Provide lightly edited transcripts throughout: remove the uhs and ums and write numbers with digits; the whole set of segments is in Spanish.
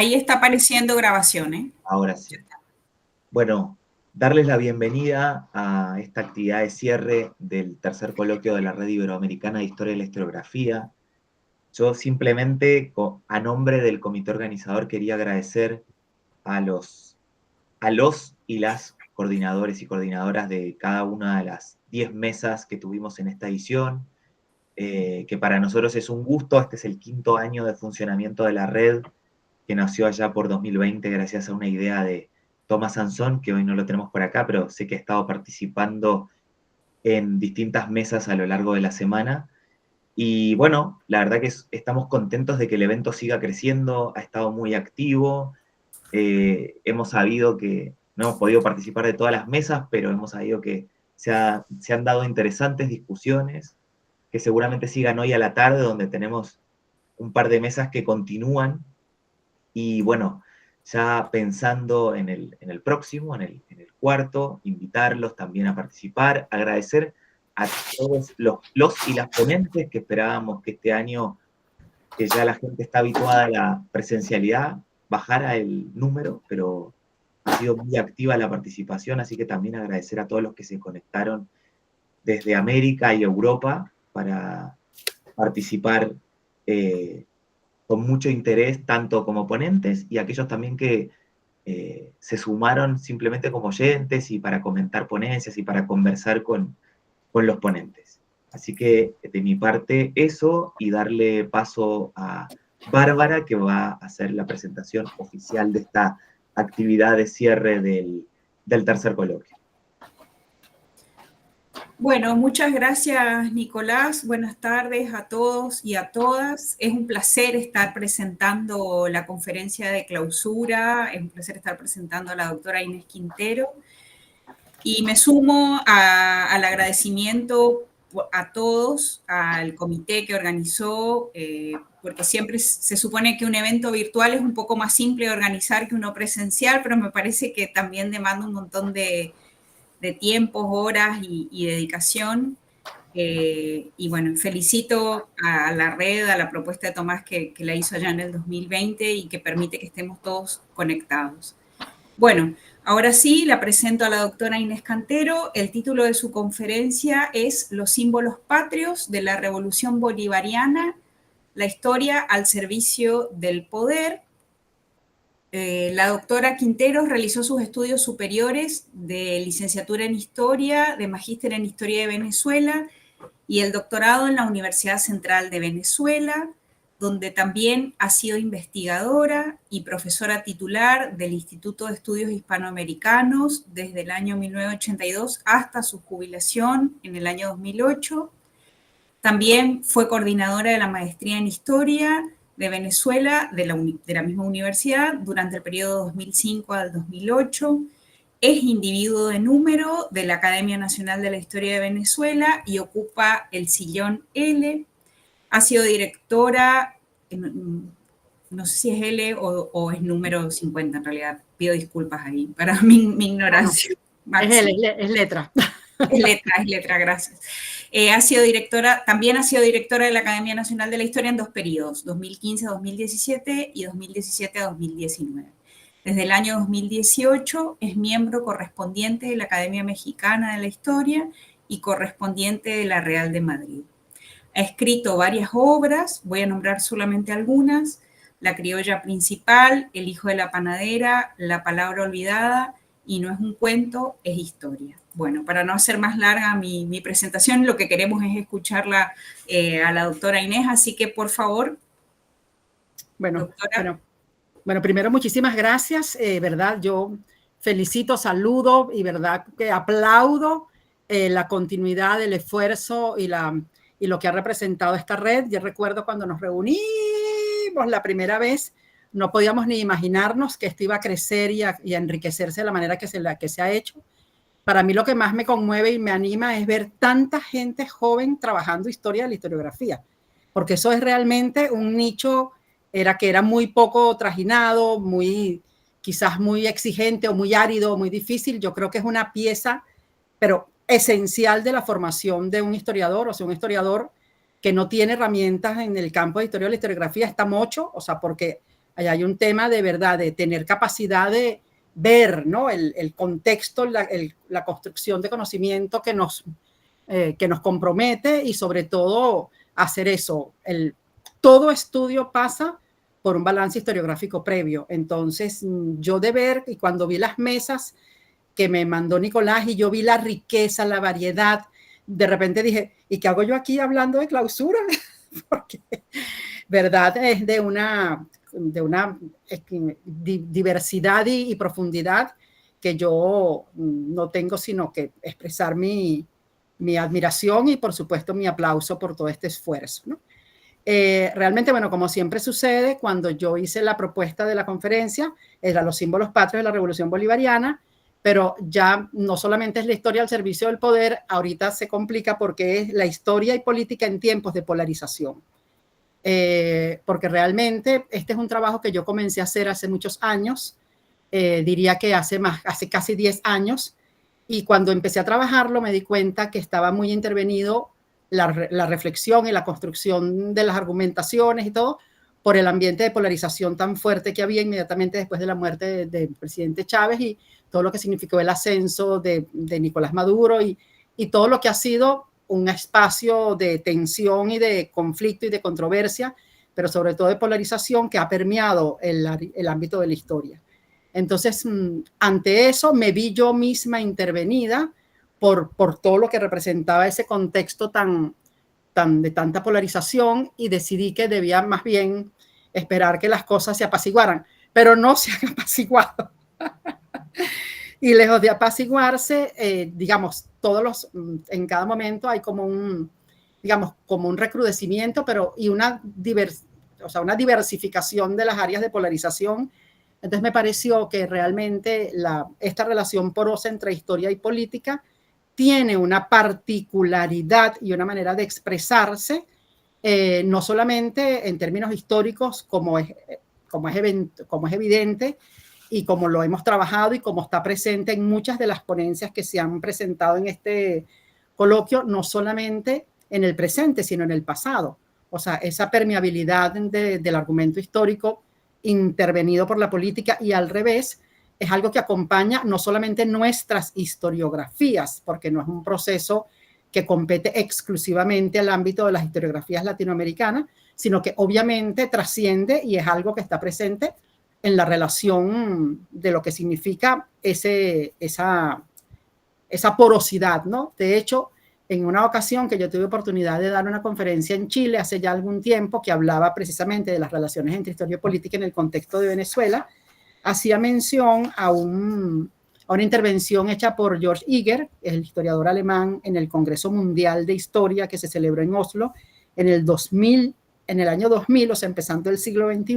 Ahí está apareciendo grabación, ¿eh? Ahora sí. Bueno, darles la bienvenida a esta actividad de cierre del tercer coloquio de la Red Iberoamericana de Historia de la Historiografía. Yo simplemente, a nombre del comité organizador, quería agradecer a los y las coordinadores y coordinadoras de cada una de las 10 mesas que tuvimos en esta edición, que para nosotros es un gusto. Este es el 5º año de funcionamiento de la red, que nació allá por 2020 gracias a una idea de Tomás Sansón, que hoy no lo tenemos por acá, pero sé que ha estado participando en distintas mesas a lo largo de la semana. Y bueno, la verdad que estamos contentos de que el evento siga creciendo, ha estado muy activo. Hemos sabido que no hemos podido participar de todas las mesas, pero hemos sabido que se han dado interesantes discusiones, que seguramente sigan hoy a la tarde, donde tenemos un par de mesas que continúan. Y bueno, ya pensando en el próximo, en el cuarto, invitarlos también a participar, agradecer a todos los y las ponentes, que esperábamos que este año, que ya la gente está habituada a la presencialidad, bajara el número, pero ha sido muy activa la participación, así que también agradecer a todos los que se conectaron desde América y Europa para participar con mucho interés, tanto como ponentes y aquellos también que se sumaron simplemente como oyentes y para comentar ponencias y para conversar con los ponentes. Así que de mi parte eso, y darle paso a Bárbara, que va a hacer la presentación oficial de esta actividad de cierre del tercer coloquio. Bueno, muchas gracias, Nicolás. Buenas tardes a todos y a todas. Es un placer estar presentando la conferencia de clausura, es un placer estar presentando a la doctora Inés Quintero. Y me sumo al agradecimiento a todos, al comité que organizó, porque siempre se supone que un evento virtual es un poco más simple de organizar que uno presencial, pero me parece que también demanda un montón de tiempos, horas y dedicación. Y bueno, felicito a la red, a la propuesta de Tomás que la hizo allá en el 2020 y que permite que estemos todos conectados. Bueno, ahora sí, la presento a la doctora Inés Cantero. El título de su conferencia es Los símbolos patrios de la Revolución Bolivariana, la historia al servicio del poder. La doctora Quinteros realizó sus estudios superiores de licenciatura en Historia, de magíster en Historia de Venezuela y el doctorado en la Universidad Central de Venezuela, donde también ha sido investigadora y profesora titular del Instituto de Estudios Hispanoamericanos desde el año 1982 hasta su jubilación en el año 2008. También fue coordinadora de la maestría en Historia de Venezuela, de la misma universidad, durante el periodo 2005 al 2008. Es individuo de número de la Academia Nacional de la Historia de Venezuela y ocupa el sillón L. Ha sido directora, no sé si es L o es número 50 en realidad. Pido disculpas ahí para mi ignorancia. Es L, es letra. Es letra, gracias. También ha sido directora de la Academia Nacional de la Historia en 2 periodos, 2015-2017 y 2017-2019. Desde el año 2018 es miembro correspondiente de la Academia Mexicana de la Historia y correspondiente de la Real de Madrid. Ha escrito varias obras, voy a nombrar solamente algunas: La criolla principal, El hijo de la panadera, La palabra olvidada y No es un cuento, es historia. Bueno, para no hacer más larga mi presentación, lo que queremos es escucharla a la doctora Inés, así que por favor, doctora. Bueno, primero muchísimas gracias, ¿verdad? Yo felicito, saludo y verdad que aplaudo la continuidad del esfuerzo y lo que ha representado esta red. Yo recuerdo cuando nos reunimos la primera vez, no podíamos ni imaginarnos que esto iba a crecer y a enriquecerse de la manera que se ha hecho. Para mí lo que más me conmueve y me anima es ver tanta gente joven trabajando historia de la historiografía, porque eso es realmente un nicho que era muy poco trajinado, quizás muy exigente o muy árido, muy difícil. Yo creo que es una pieza, pero esencial de la formación de un historiador. O sea, un historiador que no tiene herramientas en el campo de historia de la historiografía está mocho, o sea, porque Allá hay un tema de verdad, de tener capacidad de ver, ¿no? El contexto, la construcción de conocimiento que nos compromete y sobre todo hacer eso. Todo estudio pasa por un balance historiográfico previo. Entonces, yo de ver, y cuando vi las mesas que me mandó Nicolás y yo vi la riqueza, la variedad, de repente dije, ¿y qué hago yo aquí hablando de clausura? Porque, verdad, es de una diversidad y profundidad que yo no tengo sino que expresar mi admiración y, por supuesto, mi aplauso por todo este esfuerzo, ¿no? Realmente, bueno, como siempre sucede, cuando yo hice la propuesta de la conferencia, eran los símbolos patrios de la Revolución Bolivariana, pero ya no solamente es la historia al servicio del poder, ahorita se complica porque es la historia y política en tiempos de polarización. Porque realmente este es un trabajo que yo comencé a hacer hace muchos años, diría que hace casi 10 años, y cuando empecé a trabajarlo me di cuenta que estaba muy intervenido la reflexión y la construcción de las argumentaciones y todo por el ambiente de polarización tan fuerte que había inmediatamente después de la muerte del presidente Chávez y todo lo que significó el ascenso de Nicolás Maduro y todo lo que ha sido un espacio de tensión y de conflicto y de controversia, pero sobre todo de polarización que ha permeado el ámbito de la historia. Entonces, ante eso me vi yo misma intervenida por todo lo que representaba ese contexto de tanta polarización y decidí que debía más bien esperar que las cosas se apaciguaran, pero no se han apaciguado. Y lejos de apaciguarse, digamos, en cada momento hay como un recrudecimiento, pero y una diversificación de las áreas de polarización. Entonces me pareció que realmente esta relación porosa entre historia y política tiene una particularidad y una manera de expresarse, no solamente en términos históricos, como es evidente, y como lo hemos trabajado y como está presente en muchas de las ponencias que se han presentado en este coloquio, no solamente en el presente, sino en el pasado. O sea, esa permeabilidad del argumento histórico intervenido por la política y al revés, es algo que acompaña no solamente nuestras historiografías, porque no es un proceso que compete exclusivamente al ámbito de las historiografías latinoamericanas, sino que obviamente trasciende y es algo que está presente en la relación de lo que significa esa porosidad, ¿no? De hecho, en una ocasión que yo tuve oportunidad de dar una conferencia en Chile hace ya algún tiempo que hablaba precisamente de las relaciones entre historia y política en el contexto de Venezuela, hacía mención a una intervención hecha por George Eger, el historiador alemán, en el Congreso Mundial de Historia que se celebró en Oslo en el año 2000, o sea, empezando el siglo XXI,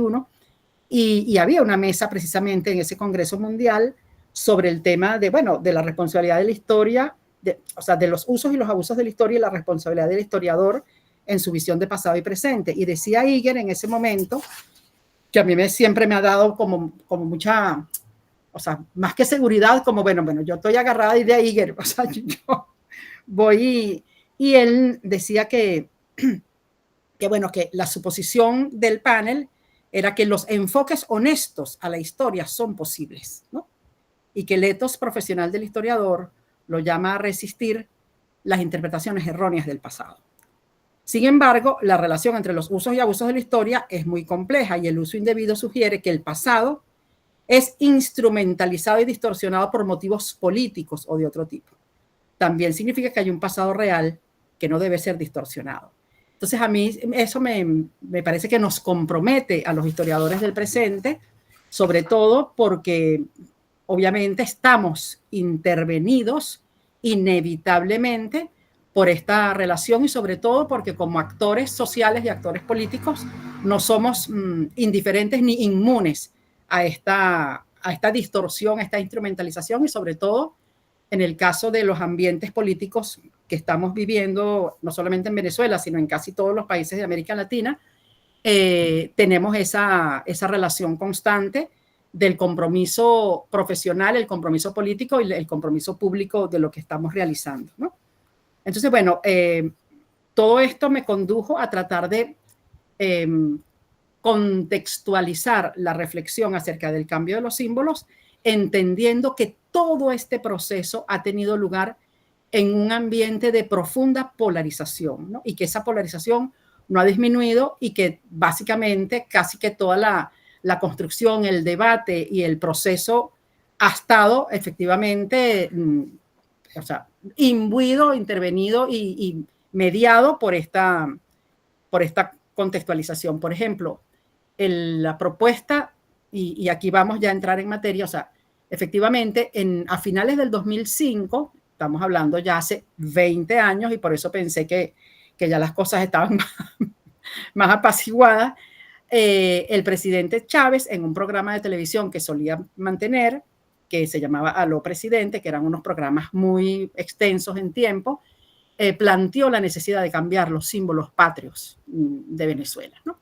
y había una mesa precisamente en ese Congreso Mundial sobre el tema de la responsabilidad de la historia, de los usos y los abusos de la historia y la responsabilidad del historiador en su visión de pasado y presente. Y decía Eger en ese momento, que a mí siempre me ha dado como mucha, o sea, más que seguridad, como bueno, yo estoy agarrada de Eger, o sea, yo voy, y él decía que la suposición del panel era que los enfoques honestos a la historia son posibles, ¿no? Y que el etos profesional del historiador lo llama a resistir las interpretaciones erróneas del pasado. Sin embargo, la relación entre los usos y abusos de la historia es muy compleja y el uso indebido sugiere que el pasado es instrumentalizado y distorsionado por motivos políticos o de otro tipo. También significa que hay un pasado real que no debe ser distorsionado. Entonces, a mí eso me parece que nos compromete a los historiadores del presente, sobre todo porque obviamente estamos intervenidos inevitablemente por esta relación y sobre todo porque como actores sociales y actores políticos no somos indiferentes ni inmunes a esta distorsión, a esta instrumentalización y sobre todo en el caso de los ambientes políticos que estamos viviendo, no solamente en Venezuela, sino en casi todos los países de América Latina, tenemos esa relación constante del compromiso profesional, el compromiso político y el compromiso público de lo que estamos realizando, ¿no? Entonces, bueno, todo esto me condujo a tratar de contextualizar la reflexión acerca del cambio de los símbolos, entendiendo que todo este proceso ha tenido lugar en un ambiente de profunda polarización, ¿no? Y que esa polarización no ha disminuido y que básicamente casi que toda la construcción, el debate y el proceso ha estado efectivamente, o sea, imbuido, intervenido y mediado por esta contextualización. Por ejemplo, la propuesta, y aquí vamos ya a entrar en materia, o sea, efectivamente, a finales del 2005, estamos hablando ya hace 20 años, y por eso pensé que ya las cosas estaban más apaciguadas, el presidente Chávez, en un programa de televisión que solía mantener, que se llamaba Aló Presidente, que eran unos programas muy extensos en tiempo, planteó la necesidad de cambiar los símbolos patrios de Venezuela, ¿no?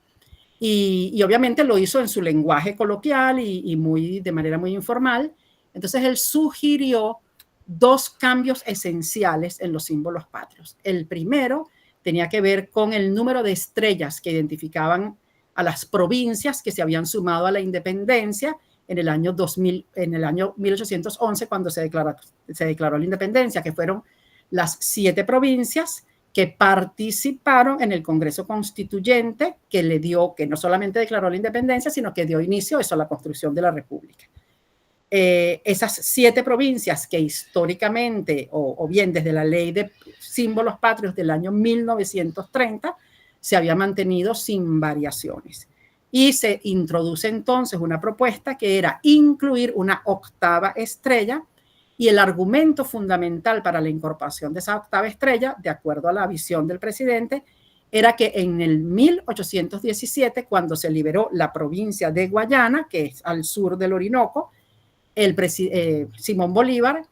Y obviamente lo hizo en su lenguaje coloquial y de manera muy informal. Entonces él sugirió dos cambios esenciales en los símbolos patrios. El primero tenía que ver con el número de estrellas que identificaban a las provincias que se habían sumado a la independencia en el año 2000, en el año 1811, cuando se declaró la independencia, que fueron las 7 provincias que participaron en el Congreso Constituyente, que no solamente declaró la independencia, sino que dio inicio a la construcción de la República. Esas 7 provincias que históricamente, o bien desde la ley de símbolos patrios del año 1930, se había mantenido sin variaciones. Y se introduce entonces una propuesta que era incluir una 8ª estrella, y el argumento fundamental para la incorporación de esa 8ª estrella, de acuerdo a la visión del presidente, era que en el 1817, cuando se liberó la provincia de Guayana, que es al sur del Orinoco, Simón Bolívar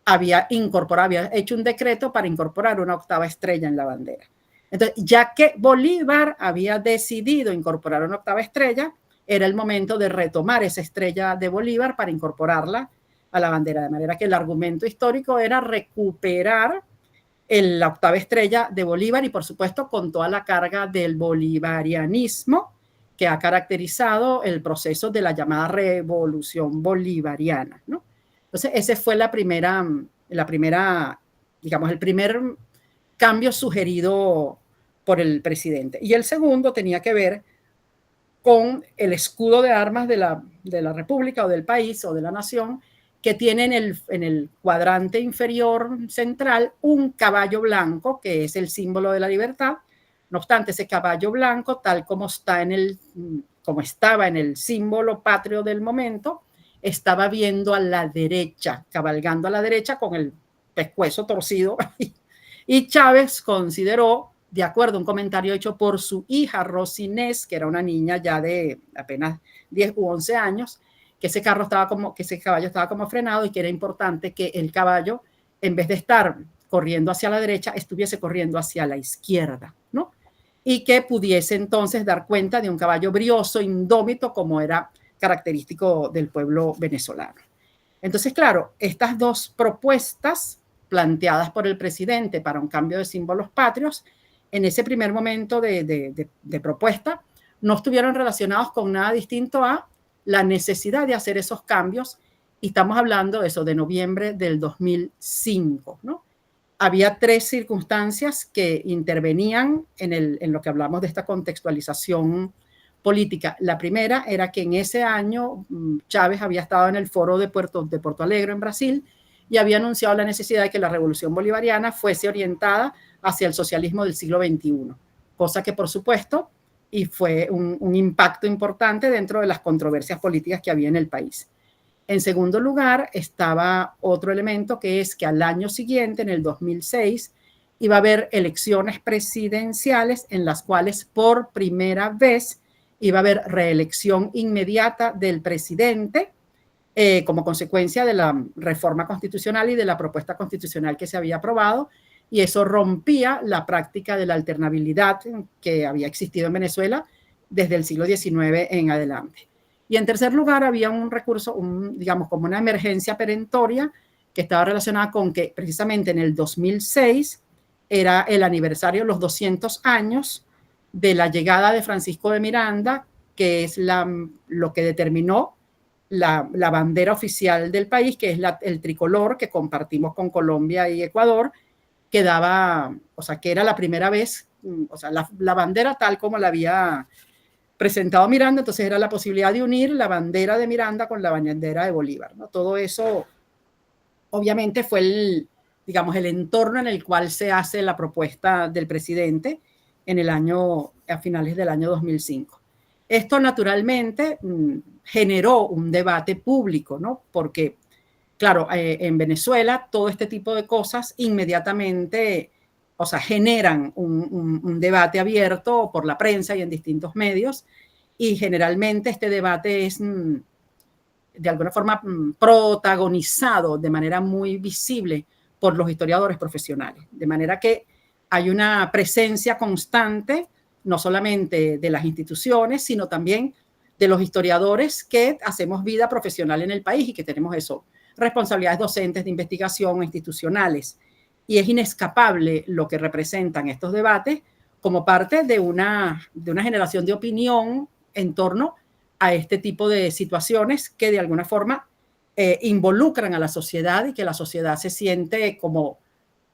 había hecho un decreto para incorporar una 8ª estrella en la bandera. Entonces, ya que Bolívar había decidido incorporar una 8ª estrella, era el momento de retomar esa estrella de Bolívar para incorporarla a la bandera, de manera que el argumento histórico era recuperar la 8ª estrella de Bolívar, y por supuesto con toda la carga del bolivarianismo que ha caracterizado el proceso de la llamada revolución bolivariana, ¿no? Entonces ese fue la primera, digamos, el primer cambio sugerido por el presidente. Y el segundo tenía que ver con el escudo de armas de la República o del país o de la nación, que tiene en el cuadrante inferior central un caballo blanco, que es el símbolo de la libertad. No obstante, ese caballo blanco, tal como estaba en el símbolo patrio del momento, estaba viendo a la derecha, cabalgando a la derecha con el pescuezo torcido. Y Chávez consideró, de acuerdo a un comentario hecho por su hija Rosy Inés, que era una niña ya de apenas 10 u 11 años, que ese caballo estaba como frenado, y que era importante que el caballo, en vez de estar corriendo hacia la derecha, estuviese corriendo hacia la izquierda, ¿no? Y que pudiese entonces dar cuenta de un caballo brioso, indómito, como era característico del pueblo venezolano. Entonces, claro, estas dos propuestas planteadas por el presidente para un cambio de símbolos patrios, en ese primer momento de propuesta, no estuvieron relacionados con nada distinto a la necesidad de hacer esos cambios, y estamos hablando de eso, de noviembre del 2005, ¿no? Había 3 circunstancias que intervenían en lo que hablamos de esta contextualización política. La primera era que en ese año Chávez había estado en el foro de Porto Alegre en Brasil, y había anunciado la necesidad de que la revolución bolivariana fuese orientada hacia el socialismo del siglo XXI, cosa que por supuesto y fue un impacto importante dentro de las controversias políticas que había en el país. En segundo lugar, estaba otro elemento, que es que al año siguiente, en el 2006, iba a haber elecciones presidenciales en las cuales por primera vez iba a haber reelección inmediata del presidente, como consecuencia de la reforma constitucional y de la propuesta constitucional que se había aprobado, y eso rompía la práctica de la alternabilidad que había existido en Venezuela desde el siglo XIX en adelante. Y en tercer lugar, había un recurso, digamos, como una emergencia perentoria, que estaba relacionada con que precisamente en el 2006 era el aniversario de los 200 años de la llegada de Francisco de Miranda que es lo que determinó la bandera oficial del país, que es el tricolor que compartimos con Colombia y Ecuador, que daba, o sea, que era la primera vez, o sea, la bandera tal como la había presentado Miranda, entonces era la posibilidad de unir la bandera de Miranda con la bandera de Bolívar, ¿no? Todo eso, obviamente, fue digamos, el entorno en el cual se hace la propuesta del presidente a finales del año 2005. Esto, naturalmente, generó un debate público, ¿no? Porque, claro, en Venezuela todo este tipo de cosas inmediatamente, o sea, generan un debate abierto por la prensa y en distintos medios, y generalmente este debate es de alguna forma protagonizado de manera muy visible por los historiadores profesionales, de manera que hay una presencia constante, no solamente de las instituciones, sino también de los historiadores que hacemos vida profesional en el país y que tenemos eso, responsabilidades docentes de investigación institucionales. Y es inescapable lo que representan estos debates como parte de una generación de opinión en torno a este tipo de situaciones que de alguna forma involucran a la sociedad y que la sociedad se siente como,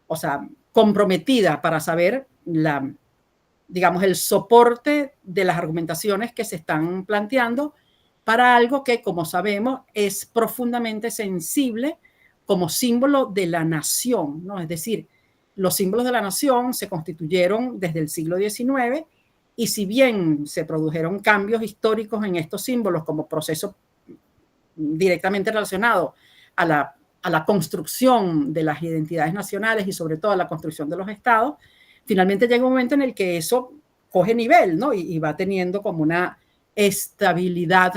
o sea, comprometida para saber digamos, el soporte de las argumentaciones que se están planteando para algo que, como sabemos, es profundamente sensible como símbolo de la nación, ¿no? Es decir, los símbolos de la nación se constituyeron desde el siglo XIX y si bien se produjeron cambios históricos en estos símbolos como proceso directamente relacionado a la construcción de las identidades nacionales y sobre todo a la construcción de los estados, finalmente llega un momento en el que eso coge nivel, ¿no? Y va teniendo como una estabilidad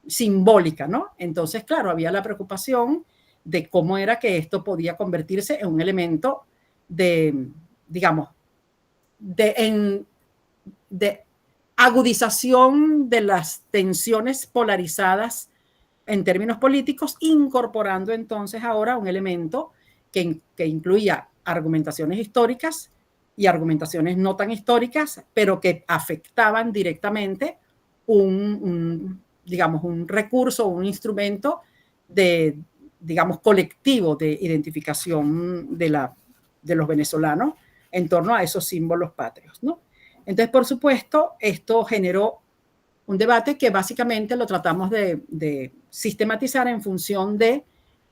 simbólica, ¿no? Entonces, claro, había la preocupación de cómo era que esto podía convertirse en un elemento de, digamos, de agudización de las tensiones polarizadas en términos políticos, incorporando entonces ahora un elemento que incluía argumentaciones históricas y argumentaciones no tan históricas, pero que afectaban directamente digamos, un recurso, un instrumento digamos, colectivo de identificación de los venezolanos en torno a esos símbolos patrios, ¿no? Entonces, por supuesto, esto generó un debate que básicamente lo tratamos de sistematizar en función de,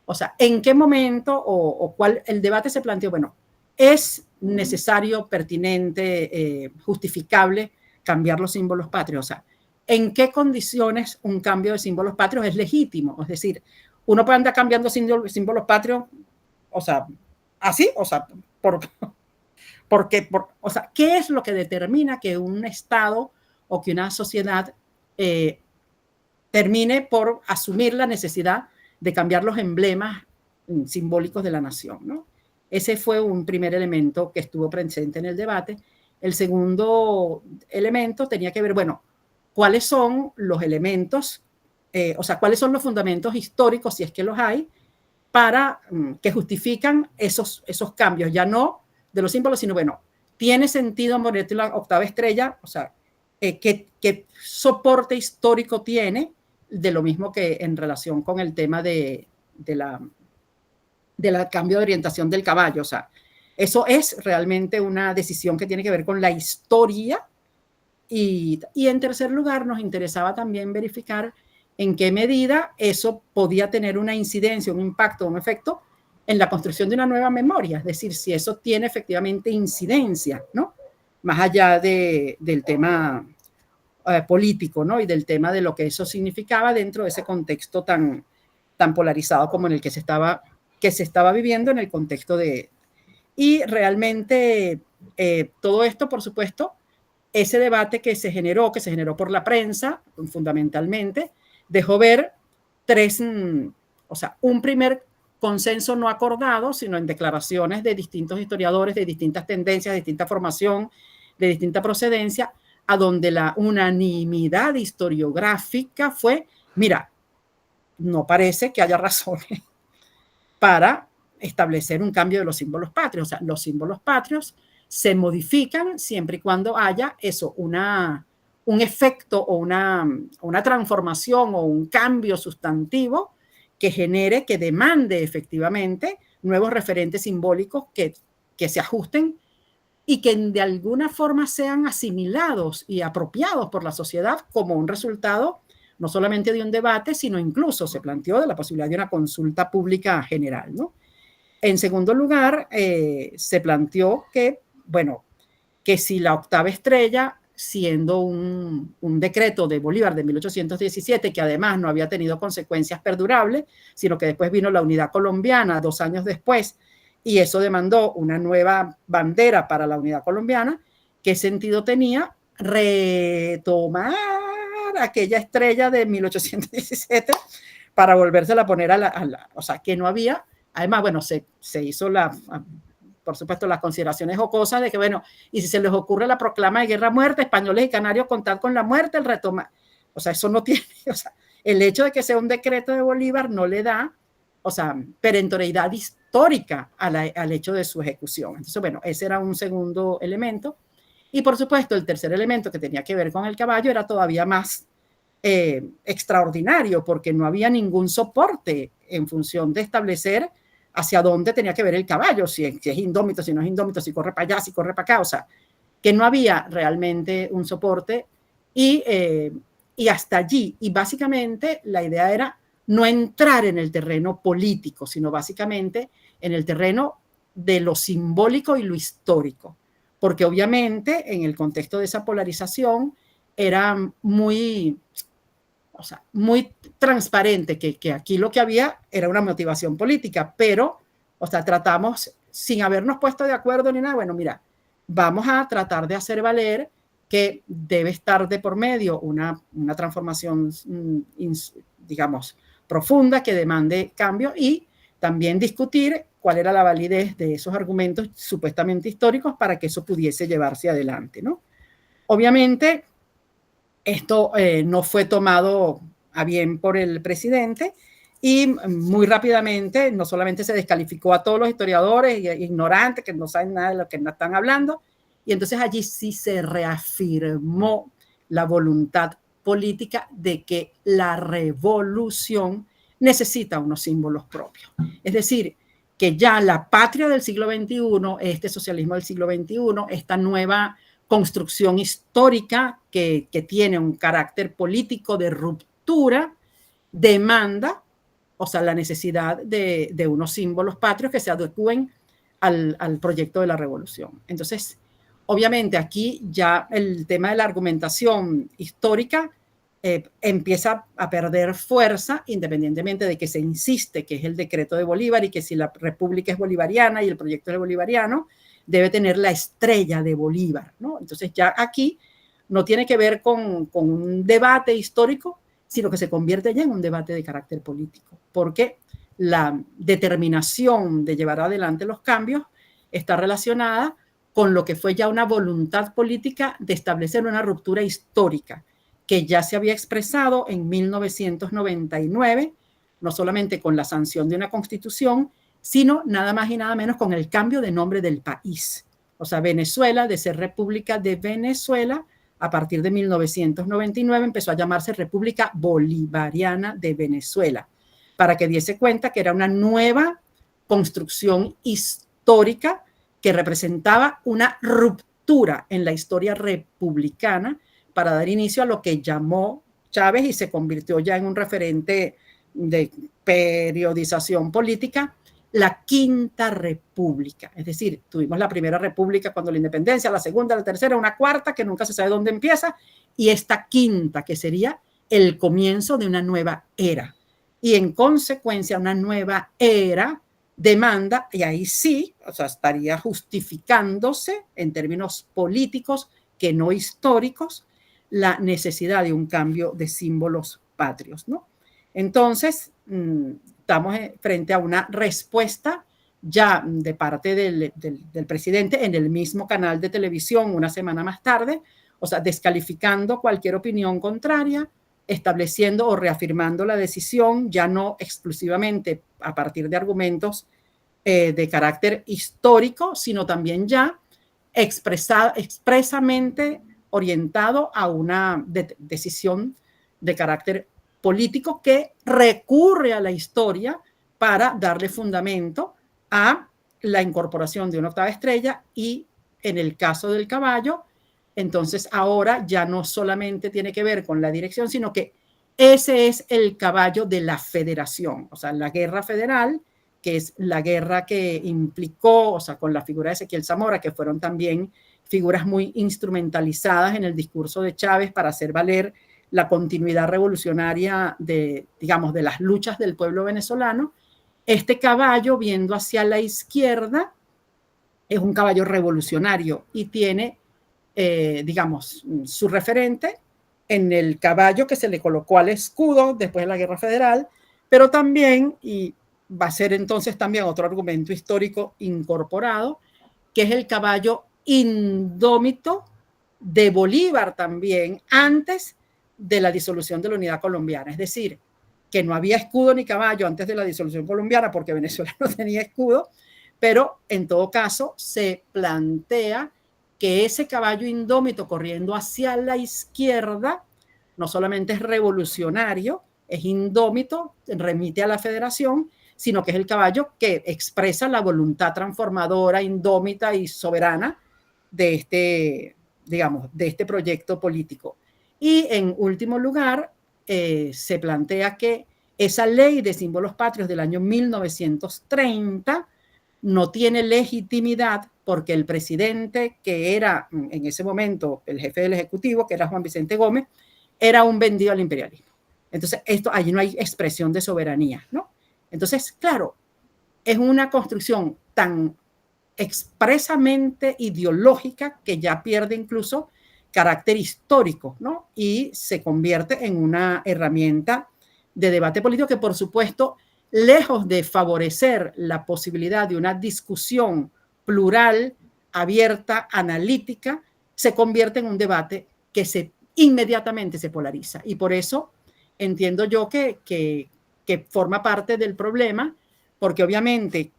o sea, en qué momento o cuál el debate se planteó. Bueno, ¿es necesario, pertinente, justificable cambiar los símbolos patrios? O sea, ¿en qué condiciones un cambio de símbolos patrios es legítimo? Es decir, uno puede andar cambiando símbolos patrios, o sea, así, o sea, o sea, ¿qué es lo que determina que un Estado o que una sociedad termine por asumir la necesidad de cambiar los emblemas simbólicos de la nación, ¿no? Ese fue un primer elemento que estuvo presente en el debate. El segundo elemento tenía que ver, bueno, ¿cuáles son los elementos, o sea, cuáles son los fundamentos históricos, si es que los hay, para que justifican esos cambios, ya no de los símbolos, sino, bueno, ¿tiene sentido Moretti la octava estrella? O sea, ¿qué soporte histórico tiene? De lo mismo que en relación con el tema de la cambio de orientación del caballo. O sea, eso es realmente una decisión que tiene que ver con la historia. Y en tercer lugar, nos interesaba también verificar en qué medida eso podía tener una incidencia, un impacto, un efecto en la construcción de una nueva memoria. Es decir, si eso tiene efectivamente incidencia, ¿no? Más allá del tema político, ¿no? Y del tema de lo que eso significaba dentro de ese contexto tan polarizado como en el que se estaba viviendo en el contexto de... Y realmente todo esto, por supuesto, ese debate que se generó por la prensa, fundamentalmente, dejó ver o sea, un primer consenso no acordado, sino en declaraciones de distintos historiadores, de distintas tendencias, de distinta formación, de distinta procedencia, a donde la unanimidad historiográfica fue, mira, no parece que haya razones para establecer un cambio de los símbolos patrios. O sea, los símbolos patrios se modifican siempre y cuando haya eso, una un efecto o una transformación o un cambio sustantivo que genere, que demande efectivamente nuevos referentes simbólicos que se ajusten y que de alguna forma sean asimilados y apropiados por la sociedad como un resultado no solamente de un debate, sino incluso se planteó de la posibilidad de una consulta pública general, ¿no? En segundo lugar, se planteó que, bueno, que si la octava estrella, siendo un decreto de Bolívar de 1817, que además no había tenido consecuencias perdurables, sino que después vino la unidad colombiana 2 años después, y eso demandó una nueva bandera para la unidad colombiana, ¿qué sentido tenía retomar aquella estrella de 1817 para volvérsela a poner o sea, que no había? Además, bueno, se hizo por supuesto, las consideraciones jocosas de que, bueno, y si se les ocurre la proclama de guerra a muerte, españoles y canarios contar con la muerte, el retoma. O sea, eso no tiene, o sea, el hecho de que sea un decreto de Bolívar no le da, o sea, perentoriedad histórica al hecho de su ejecución. Entonces, bueno, ese era un segundo elemento. Y por supuesto, el tercer elemento que tenía que ver con el caballo era todavía más extraordinario, porque no había ningún soporte en función de establecer hacia dónde tenía que ver el caballo, si es indómito, si no es indómito, si corre para allá, si corre para acá, o sea, que no había realmente un soporte y hasta allí. Y básicamente la idea era no entrar en el terreno político, sino básicamente en el terreno de lo simbólico y lo histórico, porque obviamente en el contexto de esa polarización era muy, o sea, muy transparente que aquí lo que había era una motivación política, pero, o sea, tratamos, sin habernos puesto de acuerdo ni nada, bueno, mira, vamos a tratar de hacer valer que debe estar de por medio una transformación, digamos, profunda que demande cambio y también discutir cuál era la validez de esos argumentos supuestamente históricos para que eso pudiese llevarse adelante, ¿no? Obviamente, esto no fue tomado a bien por el presidente y muy rápidamente no solamente se descalificó a todos los historiadores ignorantes que no saben nada de lo que están hablando, y entonces allí sí se reafirmó la voluntad política de que la revolución necesita unos símbolos propios. Es decir, que ya la patria del siglo XXI, este socialismo del siglo XXI, esta nueva construcción histórica que tiene un carácter político de ruptura, demanda, o sea, la necesidad de unos símbolos patrios que se adecúen al proyecto de la revolución. Entonces, obviamente aquí ya el tema de la argumentación histórica empieza a perder fuerza, independientemente de que se insiste que es el decreto de Bolívar y que si la república es bolivariana y el proyecto es bolivariano, debe tener la estrella de Bolívar, ¿no? Entonces ya aquí no tiene que ver con un debate histórico, sino que se convierte ya en un debate de carácter político, porque la determinación de llevar adelante los cambios está relacionada con lo que fue ya una voluntad política de establecer una ruptura histórica que ya se había expresado en 1999, no solamente con la sanción de una constitución, sino nada más y nada menos con el cambio de nombre del país. O sea, Venezuela, de ser República de Venezuela, a partir de 1999 empezó a llamarse República Bolivariana de Venezuela, para que diese cuenta que era una nueva construcción histórica que representaba una ruptura en la historia republicana para dar inicio a lo que llamó Chávez y se convirtió ya en un referente de periodización política, la Quinta República. Es decir, tuvimos la Primera República cuando la independencia, la segunda, la tercera, una cuarta que nunca se sabe dónde empieza, y esta quinta que sería el comienzo de una nueva era. Y en consecuencia una nueva era demanda, y ahí sí, o sea, estaría justificándose en términos políticos que no históricos, la necesidad de un cambio de símbolos patrios, ¿no? Entonces, estamos frente a una respuesta ya de parte del presidente en el mismo canal de televisión una semana más tarde, o sea, descalificando cualquier opinión contraria, estableciendo o reafirmando la decisión, ya no exclusivamente a partir de argumentos de carácter histórico, sino también ya expresamente orientado a una decisión de carácter político que recurre a la historia para darle fundamento a la incorporación de una octava estrella, y en el caso del caballo, entonces ahora ya no solamente tiene que ver con la dirección, sino que ese es el caballo de la federación, o sea, la guerra federal, que es la guerra que implicó, o sea, con la figura de Ezequiel Zamora, que fueron también figuras muy instrumentalizadas en el discurso de Chávez para hacer valer la continuidad revolucionaria de, digamos, de las luchas del pueblo venezolano. Este caballo, viendo hacia la izquierda, es un caballo revolucionario y tiene, digamos, su referente en el caballo que se le colocó al escudo después de la Guerra Federal, pero también, y va a ser entonces también otro argumento histórico incorporado, que es el caballo indómito de Bolívar también, antes de la disolución de la Unidad Colombiana. Es decir, que no había escudo ni caballo antes de la disolución colombiana porque Venezuela no tenía escudo, pero en todo caso se plantea que ese caballo indómito corriendo hacia la izquierda no solamente es revolucionario, es indómito, remite a la federación, sino que es el caballo que expresa la voluntad transformadora, indómita y soberana de este, digamos, de este proyecto político. Y en último lugar, se plantea que esa ley de símbolos patrios del año 1930 no tiene legitimidad porque el presidente, que era en ese momento el jefe del Ejecutivo, que era Juan Vicente Gómez, era un vendido al imperialismo. Entonces, allí no hay expresión de soberanía, ¿no? Entonces, claro, es una construcción tan expresamente ideológica que ya pierde incluso carácter histórico, ¿no? Y se convierte en una herramienta de debate político que, por supuesto, lejos de favorecer la posibilidad de una discusión plural, abierta, analítica, se convierte en un debate que inmediatamente se polariza. Y por eso entiendo yo que forma parte del problema, porque obviamente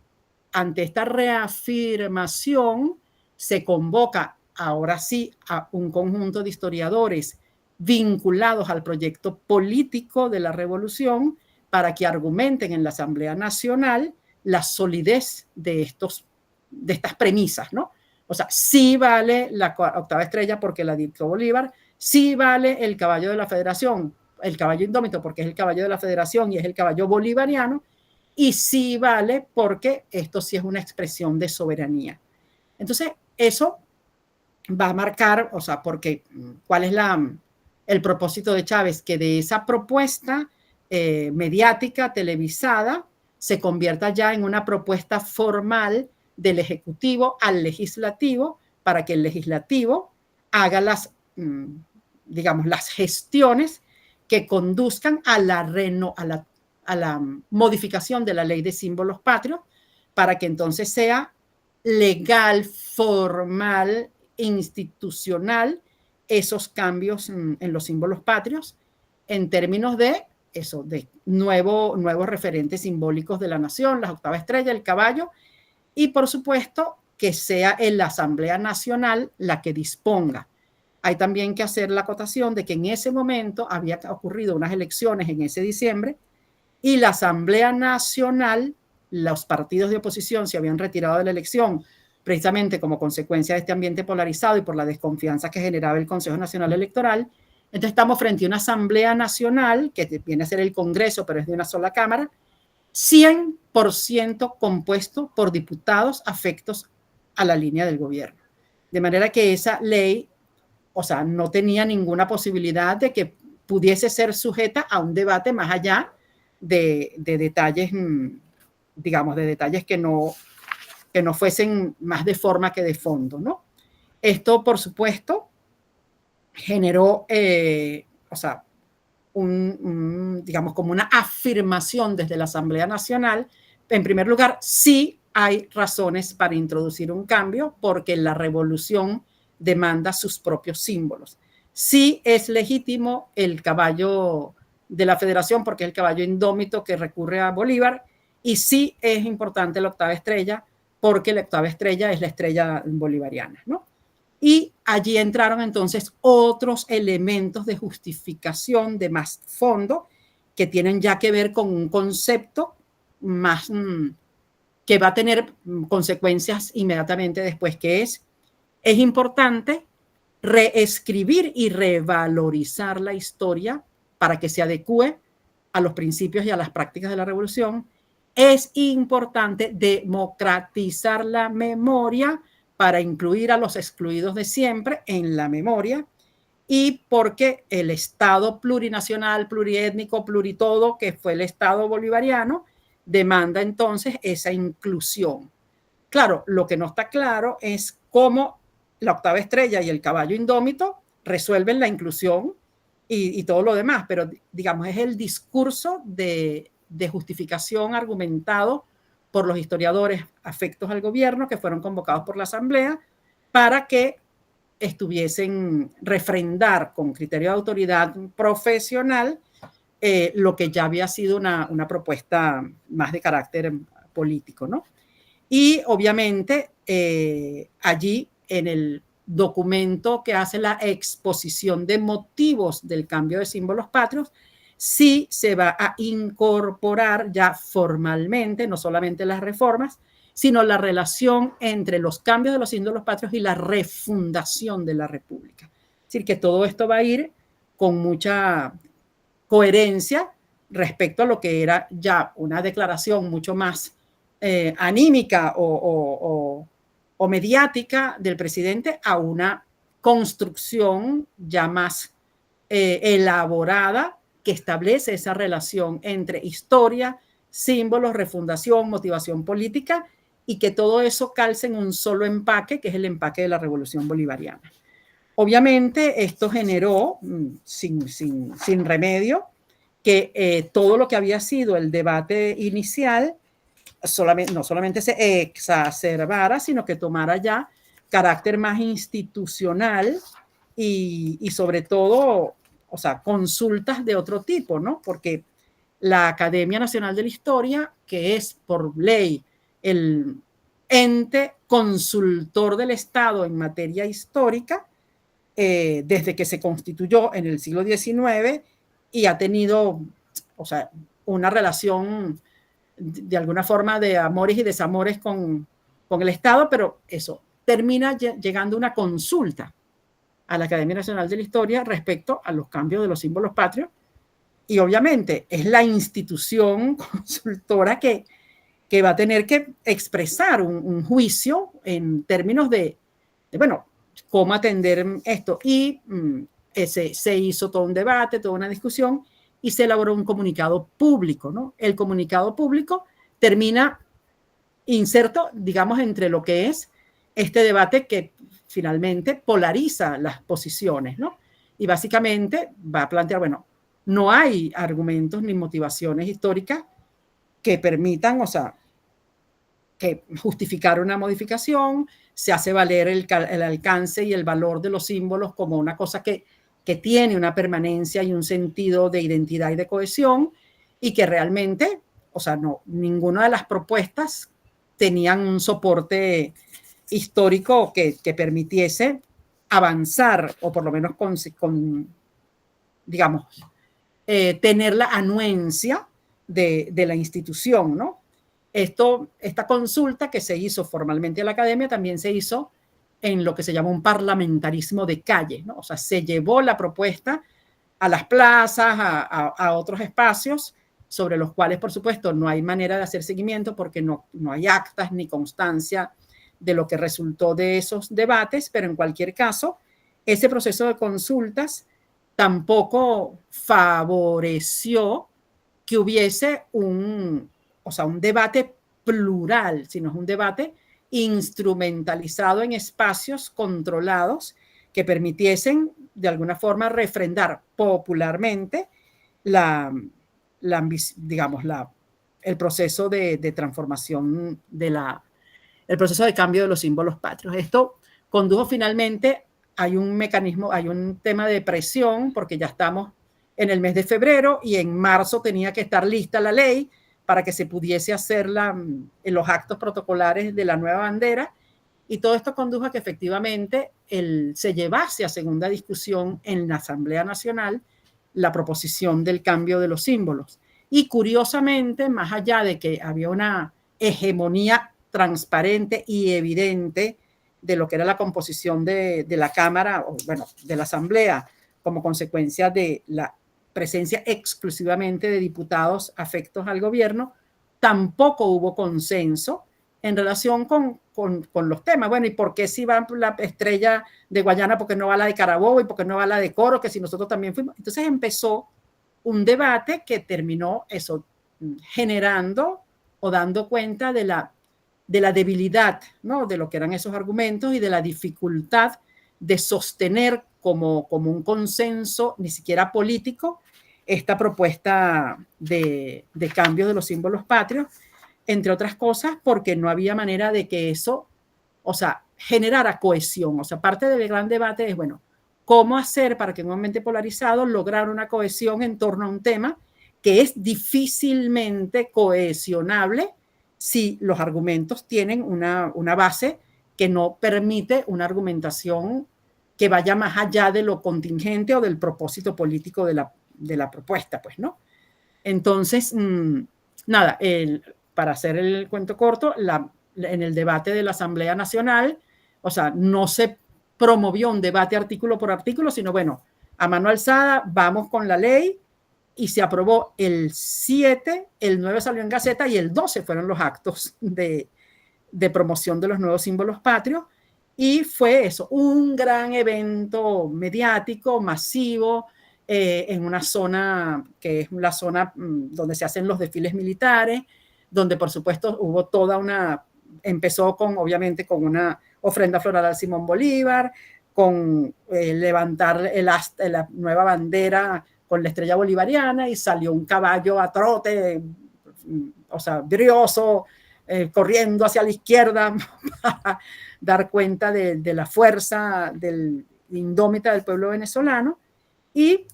ante esta reafirmación se convoca ahora sí a un conjunto de historiadores vinculados al proyecto político de la revolución para que argumenten en la Asamblea Nacional la solidez de estas premisas, ¿no? O sea, sí vale la octava estrella porque la dictó Bolívar, sí vale el caballo de la federación, el caballo indómito porque es el caballo de la federación y es el caballo bolivariano, y sí vale porque esto sí es una expresión de soberanía. Entonces, eso va a marcar, o sea, porque ¿cuál es el propósito de Chávez? Que de esa propuesta mediática, televisada, se convierta ya en una propuesta formal del Ejecutivo al Legislativo para que el Legislativo haga digamos, las gestiones que conduzcan a la modificación de la ley de símbolos patrios para que entonces sea legal, formal, institucional esos cambios en los símbolos patrios en términos de eso, de nuevos referentes simbólicos de la nación, la octava estrella, el caballo, y por supuesto que sea en la Asamblea Nacional la que disponga. Hay también que hacer la acotación de que en ese momento había ocurrido unas elecciones en ese diciembre y la Asamblea Nacional, los partidos de oposición se habían retirado de la elección precisamente como consecuencia de este ambiente polarizado y por la desconfianza que generaba el Consejo Nacional Electoral. Entonces estamos frente a una Asamblea Nacional, que viene a ser el Congreso, pero es de una sola Cámara, 100% compuesto por diputados afectos a la línea del gobierno. De manera que esa ley, o sea, no tenía ninguna posibilidad de que pudiese ser sujeta a un debate más allá de detalles, digamos, de detalles que no fuesen más de forma que de fondo, ¿no? Esto, por supuesto, generó, o sea, digamos, como una afirmación desde la Asamblea Nacional. En primer lugar, sí hay razones para introducir un cambio porque la revolución demanda sus propios símbolos. Sí es legítimo el caballo de la federación porque es el caballo indómito que recurre a Bolívar, y sí es importante la octava estrella porque la octava estrella es la estrella bolivariana, ¿no? Y allí entraron entonces otros elementos de justificación de más fondo que tienen ya que ver con un concepto más que va a tener consecuencias inmediatamente después, que es importante reescribir y revalorizar la historia para que se adecue a los principios y a las prácticas de la revolución. Es importante democratizar la memoria para incluir a los excluidos de siempre en la memoria, y porque el Estado plurinacional, pluriétnico, pluritodo, que fue el Estado bolivariano, demanda entonces esa inclusión. Claro, lo que no está claro es cómo la octava estrella y el caballo indómito resuelven la inclusión y todo lo demás, pero digamos es el discurso de justificación argumentado por los historiadores afectos al gobierno que fueron convocados por la Asamblea para que estuviesen refrendar con criterio de autoridad profesional lo que ya había sido una propuesta más de carácter político, ¿no? Y obviamente allí en el documento que hace la exposición de motivos del cambio de símbolos patrios, sí se va a incorporar ya formalmente, no solamente las reformas, sino la relación entre los cambios de los símbolos patrios y la refundación de la República. Es decir, que todo esto va a ir con mucha coherencia respecto a lo que era ya una declaración mucho más anímica o mediática del presidente a una construcción ya más elaborada que establece esa relación entre historia, símbolos, refundación, motivación política, y que todo eso calce en un solo empaque, que es el empaque de la Revolución Bolivariana. Obviamente esto generó sin remedio que todo lo que había sido el debate inicial no solamente se exacerbara, sino que tomara ya carácter más institucional y sobre todo, o sea, consultas de otro tipo, ¿no? Porque la Academia Nacional de la Historia, que es por ley el ente consultor del Estado en materia histórica, desde que se constituyó en el siglo XIX y ha tenido, o sea, una relación de alguna forma de amores y desamores con el Estado, pero eso termina llegando una consulta a la Academia Nacional de la Historia respecto a los cambios de los símbolos patrios, y obviamente es la institución consultora que va a tener que expresar un juicio en términos de, bueno, cómo atender esto. Y se hizo todo un debate, toda una discusión, y se elaboró un comunicado público, ¿no? El comunicado público termina inserto, digamos, entre lo que es este debate que finalmente polariza las posiciones, ¿no? Y básicamente va a plantear, bueno, no hay argumentos ni motivaciones históricas que permitan, o sea, que justificar una modificación, se hace valer el alcance y el valor de los símbolos como una cosa que tiene una permanencia y un sentido de identidad y de cohesión, y que realmente, o sea, no, ninguna de las propuestas tenían un soporte histórico que permitiese avanzar, o por lo menos digamos, tener la anuencia de la institución, ¿no? Esta consulta que se hizo formalmente a la academia también se hizo en lo que se llama un parlamentarismo de calle, ¿no? O sea, se llevó la propuesta a las plazas, a otros espacios sobre los cuales, por supuesto, no hay manera de hacer seguimiento porque no hay actas ni constancia de lo que resultó de esos debates, pero en cualquier caso, ese proceso de consultas tampoco favoreció que hubiese un debate plural, sino un debate instrumentalizado en espacios controlados que permitiesen de alguna forma refrendar popularmente el proceso de transformación el proceso de cambio de los símbolos patrios. Esto condujo finalmente, hay un mecanismo, hay un tema de presión, porque ya estamos en el mes de febrero y en marzo tenía que estar lista la ley para que se pudiese hacer en los actos protocolares de la nueva bandera, y todo esto condujo a que efectivamente se llevase a segunda discusión en la Asamblea Nacional la proposición del cambio de los símbolos. Y curiosamente, más allá de que había una hegemonía transparente y evidente de lo que era la composición de la Cámara, o bueno, de la Asamblea, como consecuencia de la presencia exclusivamente de diputados afectos al gobierno, tampoco hubo consenso en relación con los temas. Bueno, ¿y por qué si va la estrella de Guayana, por qué no va la de Carabobo y por qué no va la de Coro, que si nosotros también fuimos? Entonces empezó un debate que terminó eso, generando o dando cuenta de la debilidad, ¿no?, de lo que eran esos argumentos y de la dificultad de sostener como un consenso, ni siquiera político, esta propuesta de cambio de los símbolos patrios, entre otras cosas porque no había manera de que eso, o sea, generara cohesión. O sea, parte del gran debate es, bueno, ¿cómo hacer para que en un ambiente polarizado lograr una cohesión en torno a un tema que es difícilmente cohesionable si los argumentos tienen una base que no permite una argumentación que vaya más allá de lo contingente o del propósito político de la propuesta, pues, ¿no? Entonces, nada, para hacer el cuento corto, en el debate de la Asamblea Nacional, o sea, no se promovió un debate artículo por artículo, sino, bueno, a mano alzada, vamos con la ley, y se aprobó el 7, el 9 salió en Gaceta y el 12 fueron los actos de promoción de los nuevos símbolos patrios. Y fue eso, un gran evento mediático, masivo, en una zona que es la zona donde se hacen los desfiles militares, donde por supuesto hubo empezó obviamente con una ofrenda floral al Simón Bolívar, con levantar la nueva bandera con la estrella bolivariana, y salió un caballo a trote, o sea, brioso, corriendo hacia la izquierda para dar cuenta de la fuerza indómita del pueblo venezolano. Y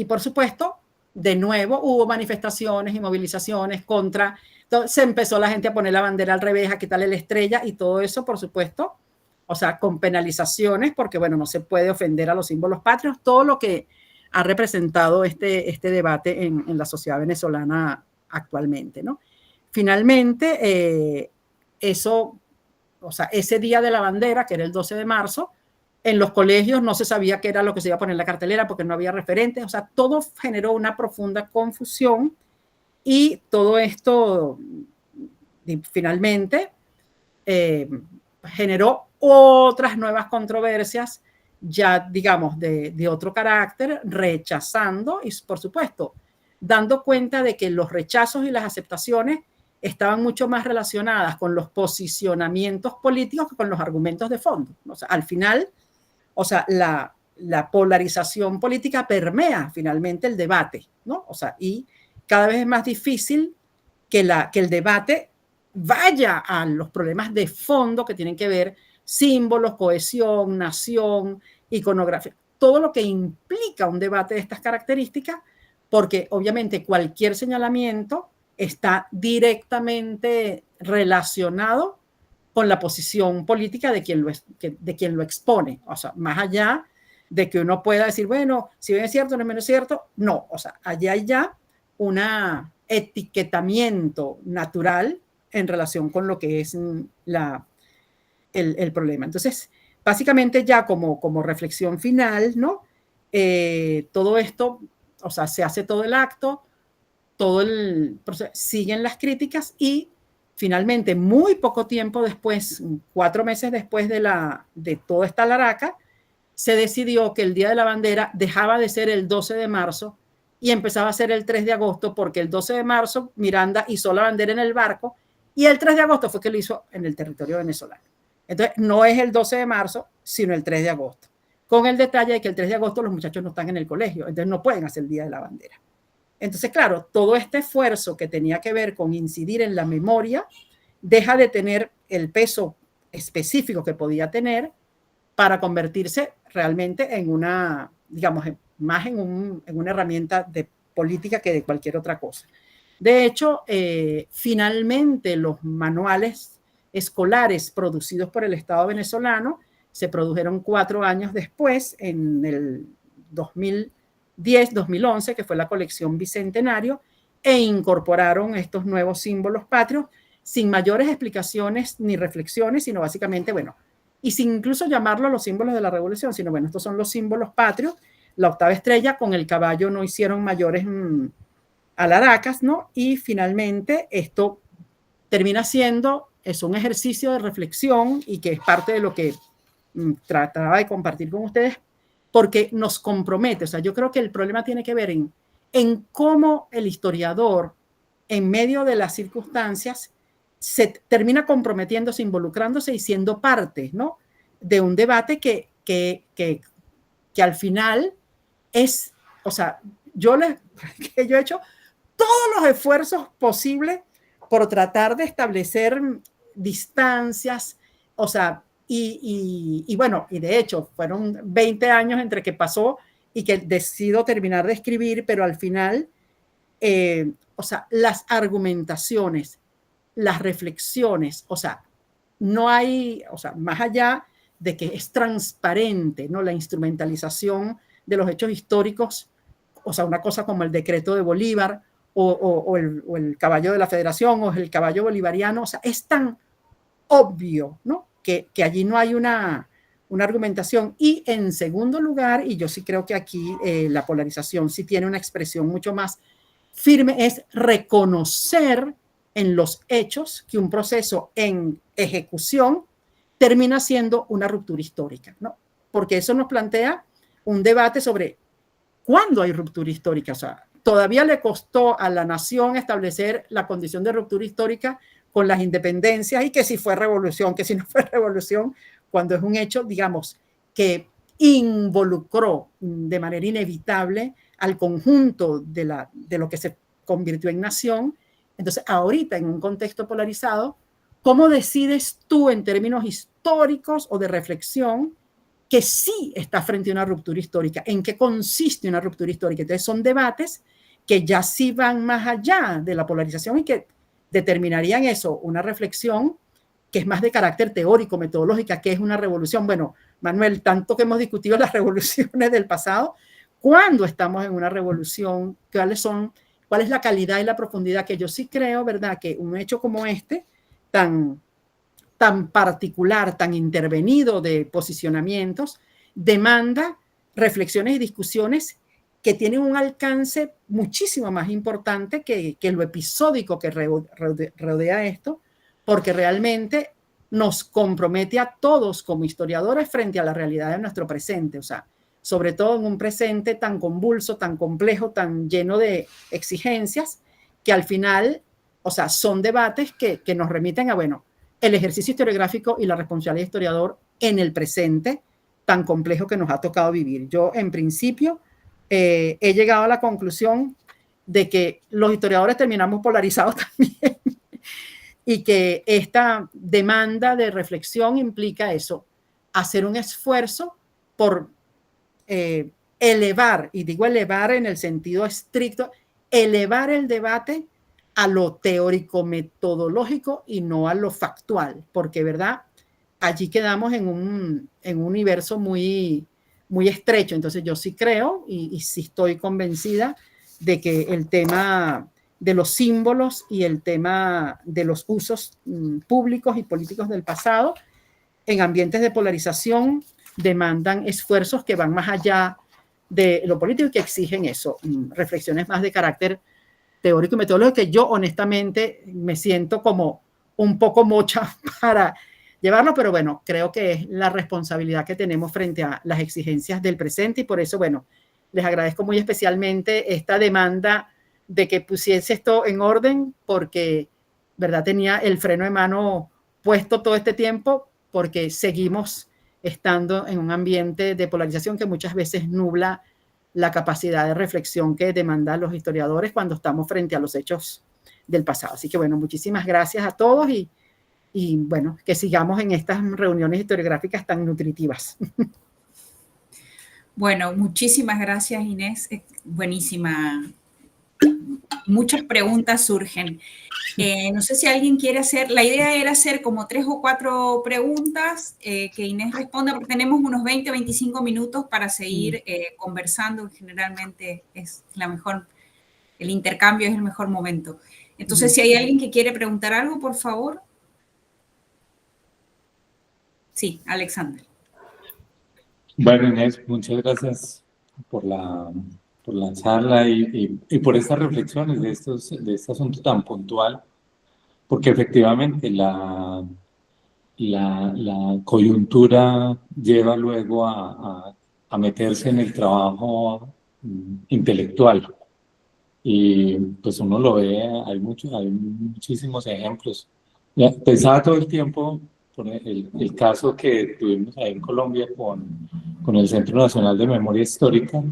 por supuesto, de nuevo hubo manifestaciones y movilizaciones contra. Entonces, se empezó la gente a poner la bandera al revés, a quitarle la estrella, y todo eso, por supuesto, o sea, con penalizaciones, porque bueno, no se puede ofender a los símbolos patrios, todo lo que ha representado este debate en la sociedad venezolana actualmente, ¿no? Finalmente, eso, o sea, ese día de la bandera, que era el 12 de marzo, en los colegios no se sabía qué era lo que se iba a poner en la cartelera porque no había referentes. O sea, todo generó una profunda confusión, y todo esto finalmente generó otras nuevas controversias, ya digamos de otro carácter, rechazando y por supuesto dando cuenta de que los rechazos y las aceptaciones estaban mucho más relacionadas con los posicionamientos políticos que con los argumentos de fondo. O sea, al final, o sea, la polarización política permea finalmente el debate, ¿no? O sea, y cada vez es más difícil que el debate vaya a los problemas de fondo que tienen que ver símbolos, cohesión, nación, iconografía, todo lo que implica un debate de estas características, porque obviamente cualquier señalamiento está directamente relacionado con la posición política de quien lo expone. O sea, más allá de que uno pueda decir, bueno, si bien es cierto, no es menos cierto, no. O sea, allá hay ya un etiquetamiento natural en relación con lo que es el problema. Entonces, básicamente ya como reflexión final, ¿no? Todo esto, o sea, se hace todo el acto, todo el proceso, siguen las críticas, y finalmente, muy poco tiempo después, 4 meses después de toda esta laraca, se decidió que el Día de la Bandera dejaba de ser el 12 de marzo y empezaba a ser el 3 de agosto, porque el 12 de marzo Miranda hizo la bandera en el barco y el 3 de agosto fue que lo hizo en el territorio venezolano. Entonces, no es el 12 de marzo, sino el 3 de agosto. Con el detalle de que el 3 de agosto los muchachos no están en el colegio, entonces no pueden hacer el Día de la Bandera. Entonces, claro, todo este esfuerzo que tenía que ver con incidir en la memoria deja de tener el peso específico que podía tener para convertirse realmente en una, digamos, más en una herramienta de política que de cualquier otra cosa. De hecho, finalmente los manuales escolares producidos por el Estado venezolano se produjeron 4 años después, en el 2010-2011, que fue la colección Bicentenario, e incorporaron estos nuevos símbolos patrios sin mayores explicaciones ni reflexiones, sino básicamente, bueno, y sin incluso llamarlo los símbolos de la revolución, sino bueno, estos son los símbolos patrios. La octava estrella con el caballo no hicieron mayores alaracas, ¿no? Y finalmente esto termina siendo un ejercicio de reflexión y que es parte de lo que trataba de compartir con ustedes, porque nos compromete. O sea, yo creo que el problema tiene que ver en cómo el historiador, en medio de las circunstancias, se termina comprometiéndose, involucrándose y siendo parte, ¿no?, de un debate que al final es, o sea, yo he hecho todos los esfuerzos posibles por tratar de establecer distancias, o sea, y bueno, y de hecho fueron 20 años entre que pasó y que decido terminar de escribir, pero al final, o sea, las argumentaciones, las reflexiones, o sea, no hay, o sea, más allá de que es transparente, ¿no?, la instrumentalización de los hechos históricos, o sea, una cosa como el decreto de Bolívar o el caballo de la Federación o el caballo bolivariano, o sea, es tan obvio, ¿no?, que allí no hay una argumentación. Y en segundo lugar, y yo sí creo que aquí la polarización sí tiene una expresión mucho más firme, es reconocer en los hechos que un proceso en ejecución termina siendo una ruptura histórica, ¿no? Porque eso nos plantea un debate sobre cuándo hay ruptura histórica. O sea, todavía le costó a la nación establecer la condición de ruptura histórica con las independencias y que si fue revolución, que si no fue revolución, cuando es un hecho, digamos, que involucró de manera inevitable al conjunto de lo que se convirtió en nación. Entonces, ahorita en un contexto polarizado, ¿cómo decides tú en términos históricos o de reflexión que sí está frente a una ruptura histórica? ¿En qué consiste una ruptura histórica? Entonces, son debates que ya sí van más allá de la polarización y que determinarían eso, una reflexión que es más de carácter teórico, metodológica. ¿Qué es una revolución? Bueno, Manuel, tanto que hemos discutido las revoluciones del pasado, ¿cuándo estamos en una revolución? ¿Cuál es la calidad y la profundidad? Que yo sí creo, ¿verdad?, que un hecho como este, tan particular, tan intervenido de posicionamientos, demanda reflexiones y discusiones que tienen un alcance muchísimo más importante que lo episódico que rodea esto, porque realmente nos compromete a todos como historiadores frente a la realidad de nuestro presente. O sea, sobre todo en un presente tan convulso, tan complejo, tan lleno de exigencias, que al final, o sea, son debates que nos remiten a, bueno, el ejercicio historiográfico y la responsabilidad del historiador en el presente tan complejo que nos ha tocado vivir. Yo, en principio, he llegado a la conclusión de que los historiadores terminamos polarizados también y que esta demanda de reflexión implica eso, hacer un esfuerzo por elevar, y digo elevar en el sentido estricto, elevar el debate a lo teórico-metodológico y no a lo factual, porque, ¿verdad?, allí quedamos en un universo muy, muy estrecho. Entonces yo sí creo y sí estoy convencida de que el tema de los símbolos y el tema de los usos públicos y políticos del pasado en ambientes de polarización demandan esfuerzos que van más allá de lo político y que exigen eso, reflexiones más de carácter teórico y metodológico, que yo honestamente me siento como un poco mocha para llevarlo, pero bueno, creo que es la responsabilidad que tenemos frente a las exigencias del presente y por eso, bueno, les agradezco muy especialmente esta demanda de que pusiese esto en orden porque, ¿verdad?, tenía el freno de mano puesto todo este tiempo porque seguimos estando en un ambiente de polarización que muchas veces nubla la capacidad de reflexión que demandan los historiadores cuando estamos frente a los hechos del pasado. Así que, bueno, muchísimas gracias a todos y bueno, que sigamos en estas reuniones historiográficas tan nutritivas. Bueno, muchísimas gracias, Inés. Buenísima muchas preguntas surgen. No sé si alguien quiere hacer, la idea era hacer como 3 o 4 preguntas que Inés responda, porque tenemos unos 20 o 25 minutos para seguir conversando. Generalmente es la mejor, el intercambio es el mejor momento. Entonces, si hay alguien que quiere preguntar algo, por favor. Sí, Alexander. Bueno, Inés, muchas gracias por la charla y por estas reflexiones de este asunto tan puntual, porque efectivamente la coyuntura lleva luego a meterse en el trabajo intelectual. Y pues uno lo ve, hay muchísimos ejemplos. Ya, pensaba todo el tiempo por el caso que tuvimos ahí en Colombia con el Centro Nacional de Memoria Histórica,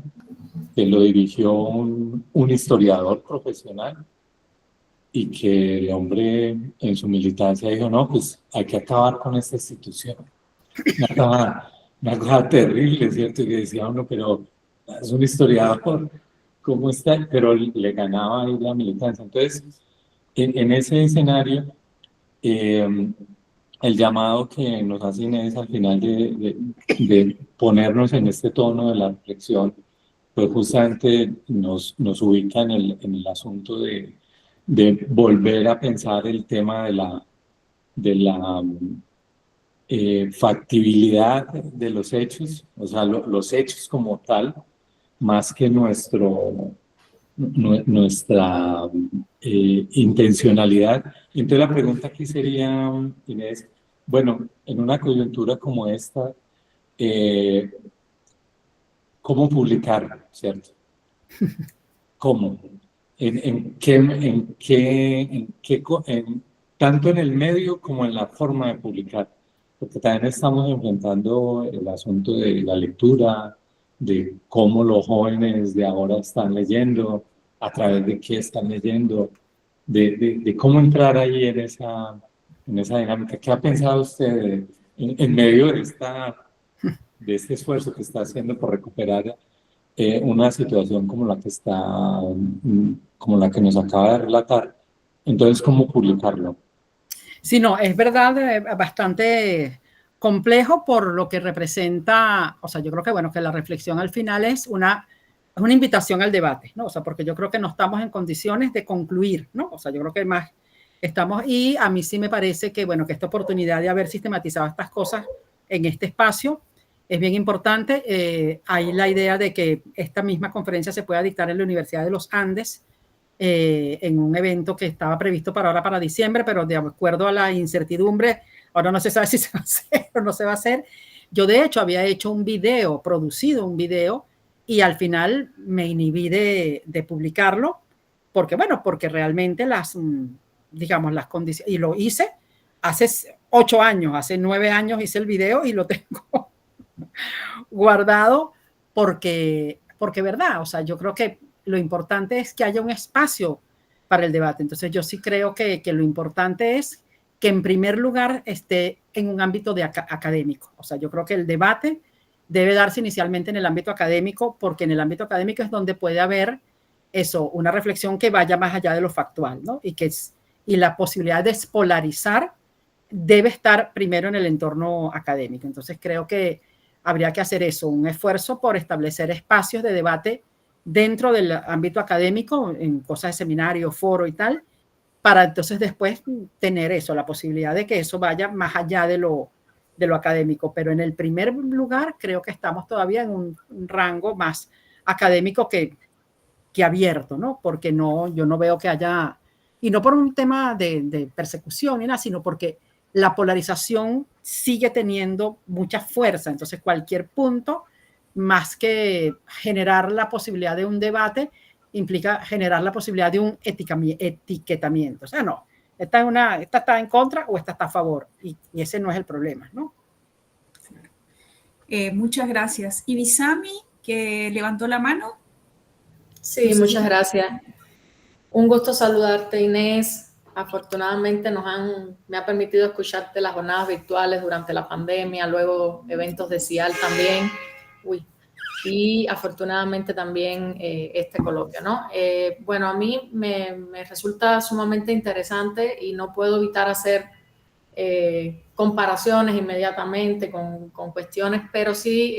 que lo dirigió un historiador profesional y que el hombre en su militancia dijo, no, pues hay que acabar con esta institución. Una cosa terrible, ¿cierto? Y que decía uno, pero es un historiador, ¿cómo está? Pero le ganaba ahí la militancia. Entonces, en ese escenario, el llamado que nos hace Inés al final de ponernos en este tono de la reflexión, pues justamente nos ubica en el asunto de volver a pensar el tema de la factibilidad de los hechos, o sea, los hechos como tal, más que nuestra intencionalidad. Entonces la pregunta aquí sería, Inés, bueno, en una coyuntura como esta, ¿cómo publicar, cierto? ¿Cómo? Tanto en el medio como en la forma de publicar? Porque también estamos enfrentando el asunto de la lectura, de cómo los jóvenes de ahora están leyendo, a través de qué están leyendo, de cómo entrar ahí en esa dinámica. ¿Qué ha pensado usted en medio de este esfuerzo que está haciendo por recuperar una situación como la que nos acaba de relatar? Entonces, ¿cómo publicarlo? Sí, no, es verdad, bastante complejo por lo que representa, o sea, yo creo que, bueno, que la reflexión al final es una invitación al debate, ¿no? O sea, porque yo creo que no estamos en condiciones de concluir, ¿no? O sea, yo creo que más estamos, y a mí sí me parece que, bueno, que esta oportunidad de haber sistematizado estas cosas en este espacio es bien importante. Hay la idea de que esta misma conferencia se pueda dictar en la Universidad de los Andes, en un evento que estaba previsto para diciembre, pero de acuerdo a la incertidumbre, ahora no se sabe si se va a hacer o no se va a hacer. Yo de hecho había hecho producido un video, y al final me inhibí de publicarlo, porque realmente las condiciones, y lo hice hace 8 años, hace 9 años hice el video y lo tengo guardado porque, verdad, o sea, yo creo que lo importante es que haya un espacio para el debate. Entonces yo sí creo que lo importante es que en primer lugar esté en un ámbito académico. O sea, yo creo que el debate debe darse inicialmente en el ámbito académico, porque en el ámbito académico es donde puede haber una reflexión que vaya más allá de lo factual, ¿no? Y la posibilidad de despolarizar debe estar primero en el entorno académico. Entonces creo que habría que hacer un esfuerzo por establecer espacios de debate dentro del ámbito académico, en cosas de seminario, foro y tal, para entonces después tener la posibilidad de que eso vaya más allá de lo académico. Pero en el primer lugar creo que estamos todavía en un rango más académico que abierto, ¿no? Porque yo no veo que haya, y no por un tema de persecución ni nada, sino porque la polarización sigue teniendo mucha fuerza. Entonces cualquier punto, más que generar la posibilidad de un debate, implica generar la posibilidad de un etiquetamiento. O sea, no, esta está en contra o esta está a favor, y ese no es el problema, ¿no? Muchas gracias. ¿Y Bisami, que levantó la mano? Sí, muchas gracias. Un gusto saludarte, Inés. Afortunadamente me ha permitido escucharte las jornadas virtuales durante la pandemia, luego eventos de CIAL también. y afortunadamente también este coloquio, ¿no? Bueno, a mí me resulta sumamente interesante y no puedo evitar hacer comparaciones inmediatamente con cuestiones, pero sí,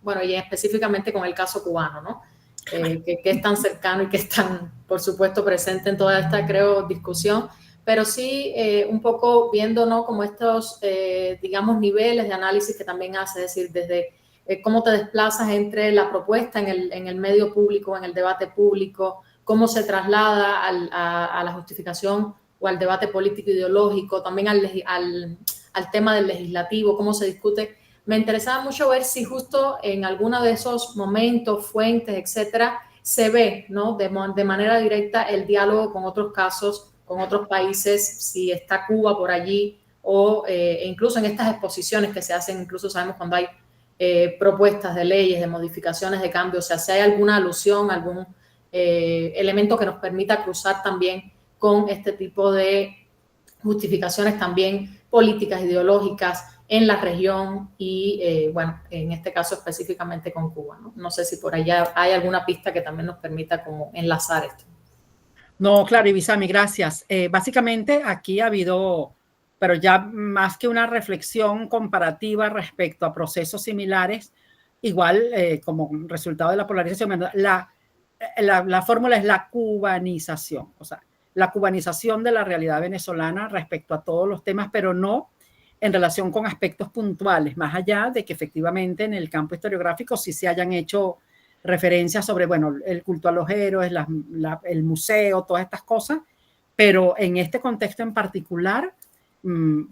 bueno, y específicamente con el caso cubano, ¿no? Que es tan cercano y que es tan, por supuesto, presente en toda esta, creo, discusión, pero sí un poco viendo, ¿no? Como estos, digamos, niveles de análisis que también hace, es decir, desde cómo te desplazas entre la propuesta en el medio público, en el debate público, cómo se traslada a la justificación o al debate político ideológico, también al tema del legislativo, cómo se discute. Me interesaba mucho ver si justo en alguno de esos momentos, fuentes, etcétera, se ve, ¿no? De manera directa el diálogo con otros casos, con otros países, si está Cuba por allí o incluso en estas exposiciones que se hacen, incluso sabemos cuando hay propuestas de leyes, de modificaciones, de cambios, o sea, si hay alguna alusión, algún elemento que nos permita cruzar también con este tipo de justificaciones también políticas, ideológicas en la región y, bueno, en este caso específicamente con Cuba, ¿no? No sé si por allá hay alguna pista que también nos permita como enlazar esto. No, claro, Ibisami, gracias. Básicamente aquí ha habido, pero ya más que una reflexión comparativa respecto a procesos similares, igual como resultado de la polarización, la fórmula es la cubanización, o sea, la cubanización de la realidad venezolana respecto a todos los temas, pero no en relación con aspectos puntuales, más allá de que efectivamente en el campo historiográfico sí se hayan hecho referencias sobre, bueno, el culto a los héroes, el museo, todas estas cosas, pero en este contexto en particular,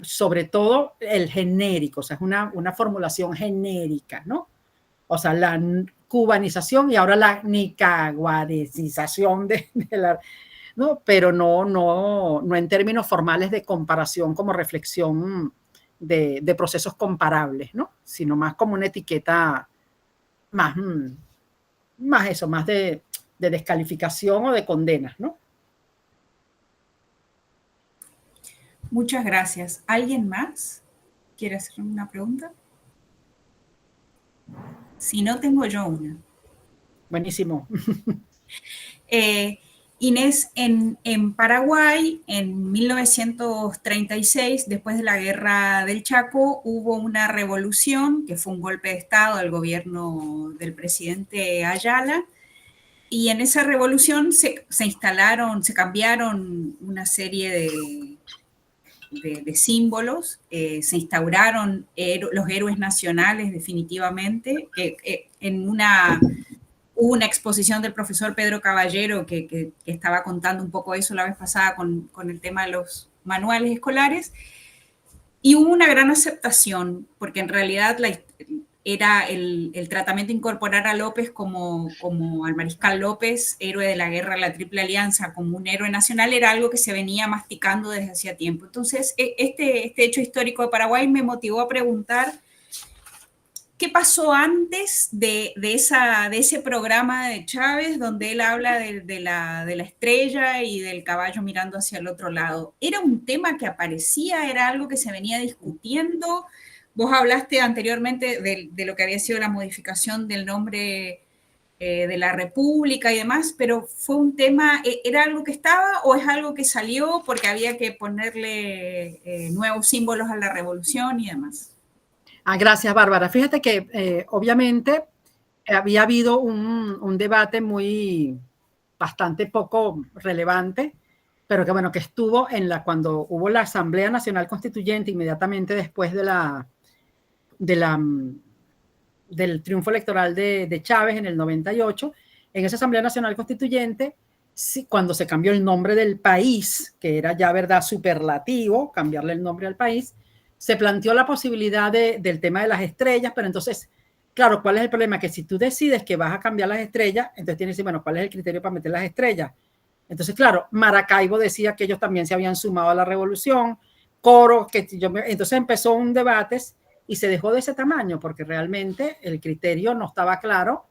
sobre todo el genérico, o sea, es una formulación genérica, ¿no? O sea, la cubanización y ahora la nicaragüanización de la... ¿no? Pero no en términos formales de comparación como reflexión de procesos comparables, ¿no? Sino más como una etiqueta más eso, más de descalificación o de condenas, ¿no? Muchas gracias. ¿Alguien más quiere hacer una pregunta? Si no, tengo yo una. Buenísimo. Inés, en Paraguay, en 1936, después de la Guerra del Chaco, hubo una revolución que fue un golpe de Estado al gobierno del presidente Ayala, y en esa revolución se cambiaron una serie de símbolos, se instauraron los héroes nacionales definitivamente, hubo una exposición del profesor Pedro Caballero que estaba contando un poco eso la vez pasada con el tema de los manuales escolares, y hubo una gran aceptación, porque en realidad era el tratamiento incorporar a López como al mariscal López, héroe de la guerra de la Triple Alianza, como un héroe nacional, era algo que se venía masticando desde hacía tiempo. Entonces, este hecho histórico de Paraguay me motivó a preguntar ¿qué pasó antes de ese programa de Chávez donde él habla de la estrella y del caballo mirando hacia el otro lado? ¿Era un tema que aparecía? ¿Era algo que se venía discutiendo? Vos hablaste anteriormente de lo que había sido la modificación del nombre de la República y demás, pero ¿fue un tema, era algo que estaba o es algo que salió porque había que ponerle nuevos símbolos a la revolución y demás? Gracias, Bárbara. Fíjate que obviamente había habido un debate bastante poco relevante, pero que bueno, que estuvo cuando hubo la Asamblea Nacional Constituyente inmediatamente después del triunfo electoral de Chávez en el 98. En esa Asamblea Nacional Constituyente, cuando se cambió el nombre del país, que era ya, ¿verdad?, superlativo, cambiarle el nombre al país, se planteó la posibilidad del tema de las estrellas, pero entonces, claro, ¿cuál es el problema? Que si tú decides que vas a cambiar las estrellas, entonces tienes que decir, bueno, ¿cuál es el criterio para meter las estrellas? Entonces, claro, Maracaibo decía que ellos también se habían sumado a la revolución, Coro, entonces empezó un debate y se dejó de ese tamaño, porque realmente el criterio no estaba claro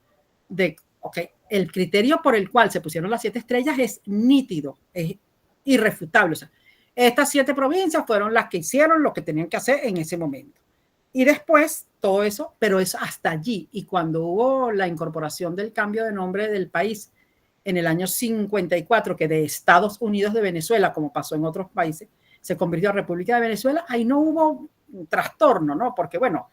el criterio por el cual se pusieron las 7 estrellas es nítido, es irrefutable, o sea, estas 7 provincias fueron las que hicieron lo que tenían que hacer en ese momento. Y después todo eso, pero es hasta allí. Y cuando hubo la incorporación del cambio de nombre del país en el año 54, que de Estados Unidos de Venezuela, como pasó en otros países, se convirtió a República de Venezuela, ahí no hubo trastorno, ¿no? Porque, bueno,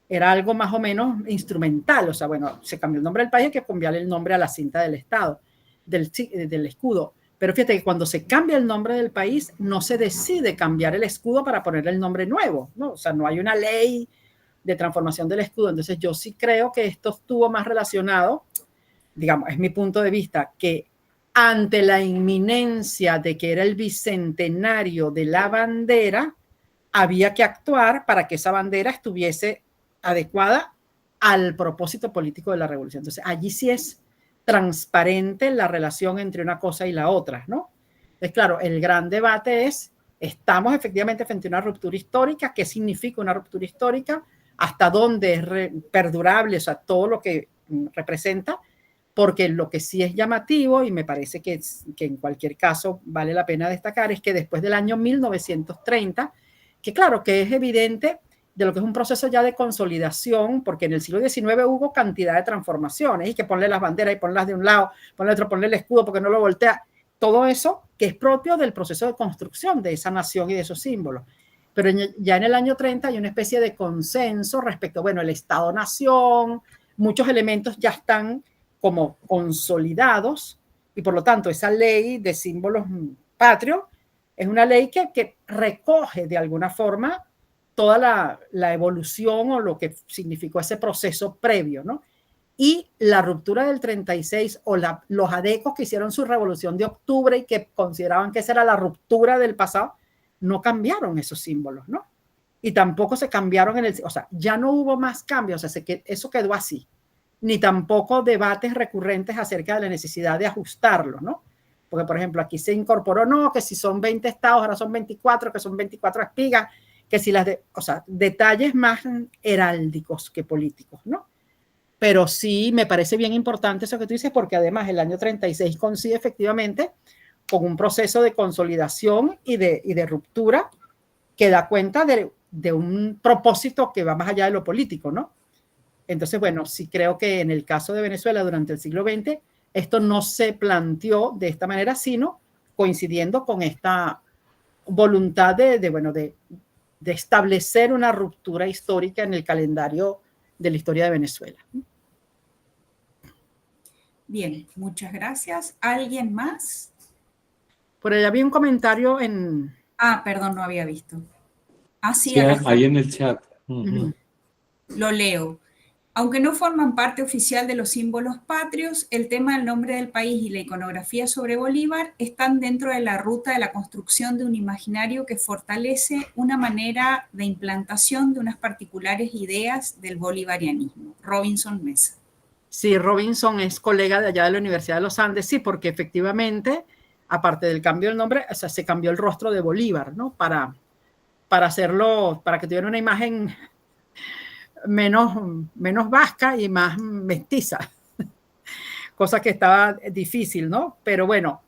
era algo más o menos instrumental. O sea, bueno, se cambió el nombre del país, hay que cambiarle el nombre a la cinta del Estado, del escudo. Pero fíjate que cuando se cambia el nombre del país, no se decide cambiar el escudo para ponerle el nombre nuevo, ¿no? O sea, no hay una ley de transformación del escudo. Entonces, yo sí creo que esto estuvo más relacionado, digamos, es mi punto de vista, que ante la inminencia de que era el bicentenario de la bandera, había que actuar para que esa bandera estuviese adecuada al propósito político de la revolución. Entonces, allí sí es transparente la relación entre una cosa y la otra, ¿no? Entonces, claro, el gran debate es, ¿estamos efectivamente frente a una ruptura histórica? ¿Qué significa una ruptura histórica? ¿Hasta dónde es perdurable? O sea, todo lo que representa, porque lo que sí es llamativo, y me parece que en cualquier caso vale la pena destacar, es que después del año 1930, que claro, que es evidente de lo que es un proceso ya de consolidación, porque en el siglo XIX hubo cantidad de transformaciones, y que ponle las banderas y ponlas de un lado, ponle otro, ponle el escudo porque no lo voltea, todo eso que es propio del proceso de construcción de esa nación y de esos símbolos. Pero ya en el año 30 hay una especie de consenso respecto, bueno, el Estado-Nación, muchos elementos ya están como consolidados, y por lo tanto esa ley de símbolos patrios es una ley que recoge de alguna forma toda la evolución o lo que significó ese proceso previo, ¿no? Y la ruptura del 36 o los adecos que hicieron su revolución de octubre y que consideraban que esa era la ruptura del pasado, no cambiaron esos símbolos, ¿no? Y tampoco se cambiaron o sea, ya no hubo más cambios, o sea, eso quedó así. Ni tampoco debates recurrentes acerca de la necesidad de ajustarlo, ¿no? Porque, por ejemplo, aquí se incorporó, no, que si son 20 estados, ahora son 24, que son 24 espigas, que si o sea, detalles más heráldicos que políticos, ¿no? Pero sí me parece bien importante eso que tú dices, porque además el año 36 coincide efectivamente con un proceso de consolidación y de ruptura que da cuenta de un propósito que va más allá de lo político, ¿no? Entonces, bueno, sí creo que en el caso de Venezuela durante el siglo XX, esto no se planteó de esta manera, sino coincidiendo con esta voluntad de establecer una ruptura histórica en el calendario de la historia de Venezuela. Bien, muchas gracias. ¿Alguien más? Por allá había un comentario en... Ah, perdón, no había visto. Ah, sí, Sí, ahí en el chat. Lo leo. Aunque no forman parte oficial de los símbolos patrios, el tema del nombre del país y la iconografía sobre Bolívar están dentro de la ruta de la construcción de un imaginario que fortalece una manera de implantación de unas particulares ideas del bolivarianismo. Robinson Mesa. Sí, Robinson es colega de allá de la Universidad de los Andes, sí, porque efectivamente, aparte del cambio del nombre, o sea, se cambió el rostro de Bolívar, ¿no? Para hacerlo, para que tuviera una imagen menos vasca y más mestiza, cosa que estaba difícil, ¿no? Pero bueno,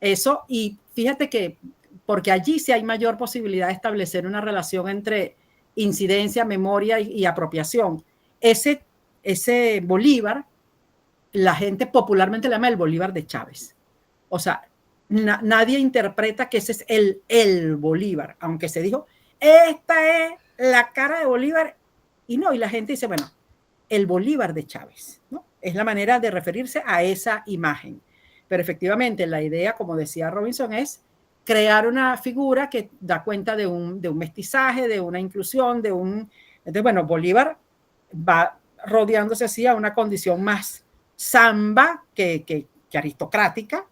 eso, y fíjate que, porque allí sí hay mayor posibilidad de establecer una relación entre incidencia, memoria y apropiación. Ese Bolívar, la gente popularmente le llama el Bolívar de Chávez. O sea, nadie interpreta que ese es el Bolívar, aunque se dijo, esta es la cara de Bolívar. Y no, y la gente dice, bueno, el Bolívar de Chávez, ¿no? Es la manera de referirse a esa imagen. Pero efectivamente la idea, como decía Robinson, es crear una figura que da cuenta de un mestizaje, de una inclusión, Entonces, bueno, Bolívar va rodeándose así a una condición más samba que aristocrática.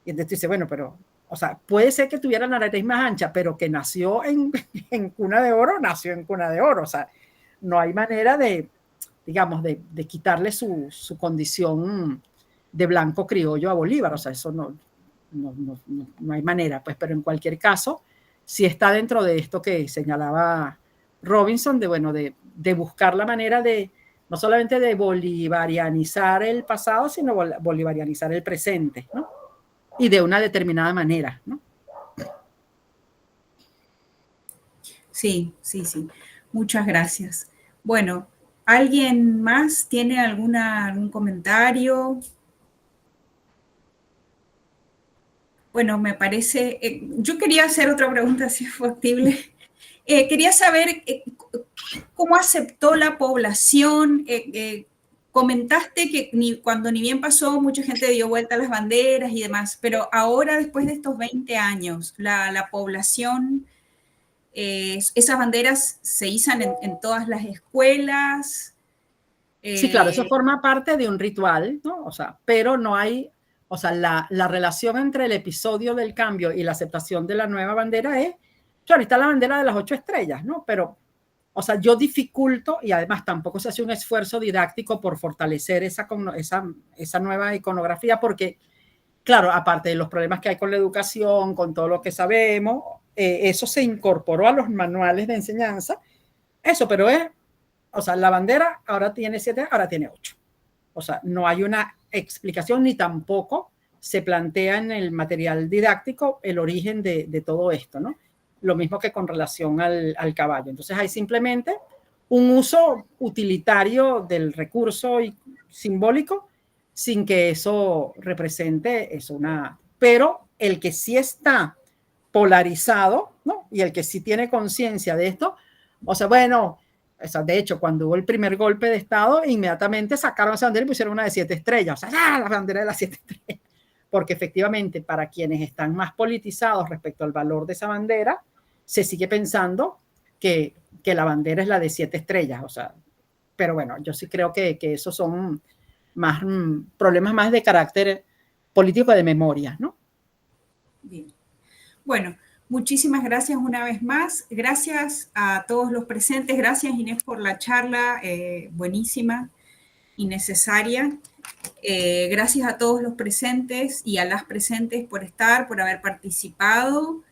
Y entonces dice, bueno, pero, o sea, puede ser que tuviera la nariz más ancha, pero que nació en cuna de oro, nació en cuna de oro. O sea, no hay manera de, digamos, de quitarle su condición de blanco criollo a Bolívar. O sea, eso no hay manera, pues, pero en cualquier caso, sí está dentro de esto que señalaba Robinson, de buscar la manera de, no solamente de bolivarianizar el pasado, sino bolivarianizar el presente, ¿no? Y de una determinada manera, ¿no? Sí. Muchas gracias. Bueno, ¿alguien más tiene algún comentario? Bueno, me parece, yo quería hacer otra pregunta, si es factible. Quería saber cómo aceptó la población. Comentaste que cuando ni bien pasó, mucha gente dio vuelta a las banderas y demás, pero ahora, después de estos 20 años, la población, esas banderas se izan en todas las escuelas. Sí, claro, eso forma parte de un ritual, ¿no? O sea, pero no hay, o sea, la relación entre el episodio del cambio y la aceptación de la nueva bandera es, claro, está la bandera de las 8 estrellas, ¿no? Pero, o sea, yo dificulto, y además tampoco se hace un esfuerzo didáctico por fortalecer esa nueva iconografía, porque, claro, aparte de los problemas que hay con la educación, con todo lo que sabemos, eso se incorporó a los manuales de enseñanza, eso, pero o sea, la bandera ahora tiene 7, ahora tiene 8. O sea, no hay una explicación ni tampoco se plantea en el material didáctico el origen de todo esto, ¿no? Lo mismo que con relación al caballo. Entonces hay simplemente un uso utilitario del recurso simbólico sin que eso represente Pero el que sí está polarizado, ¿no? Y el que sí tiene conciencia de esto, o sea, bueno, de hecho, cuando hubo el primer golpe de Estado, inmediatamente sacaron esa bandera y pusieron una de 7 estrellas. O sea, la bandera de las 7 estrellas. Porque efectivamente, para quienes están más politizados respecto al valor de esa bandera, se sigue pensando que la bandera es la de 7 estrellas. O sea, pero bueno, yo sí creo que esos son más problemas más de carácter político de memoria, ¿no? Bien. Bueno, muchísimas gracias una vez más. Gracias a todos los presentes. Gracias, Inés, por la charla buenísima y necesaria. Gracias a todos los presentes y a las presentes por estar, por haber participado.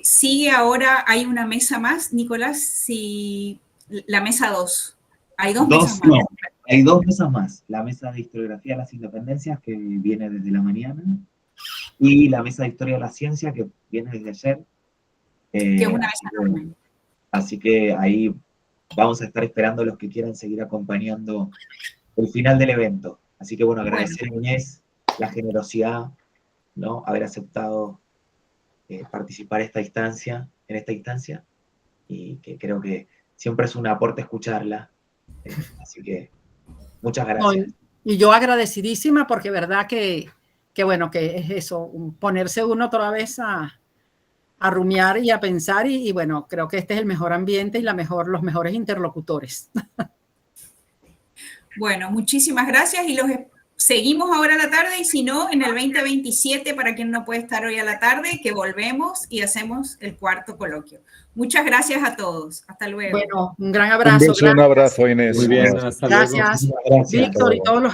Sigue ahora, hay una mesa más, Nicolás, la mesa 2. Hay dos mesas más. No, hay 2 mesas más. La mesa de historiografía de las independencias, que viene desde la mañana, y la mesa de historia de la ciencia, que viene desde ayer. Que es una mesa enorme. Así que ahí vamos a estar esperando a los que quieran seguir acompañando el final del evento. Así que bueno, agradecer a Inés la generosidad, ¿no? Haber aceptado participar en esta instancia, y que creo que siempre es un aporte escucharla. Así que muchas gracias. No, y yo agradecidísima porque verdad que bueno, que es eso, ponerse uno otra vez a rumiar y a pensar y bueno, creo que este es el mejor ambiente y los mejores interlocutores. Bueno, muchísimas gracias y los seguimos ahora a la tarde y si no, en el 2027, para quien no puede estar hoy a la tarde, que volvemos y hacemos el 4º coloquio. Muchas gracias a todos. Hasta luego. Bueno, un gran abrazo. Un abrazo, Inés. Muy bien, hasta luego. Gracias, Víctor y todos los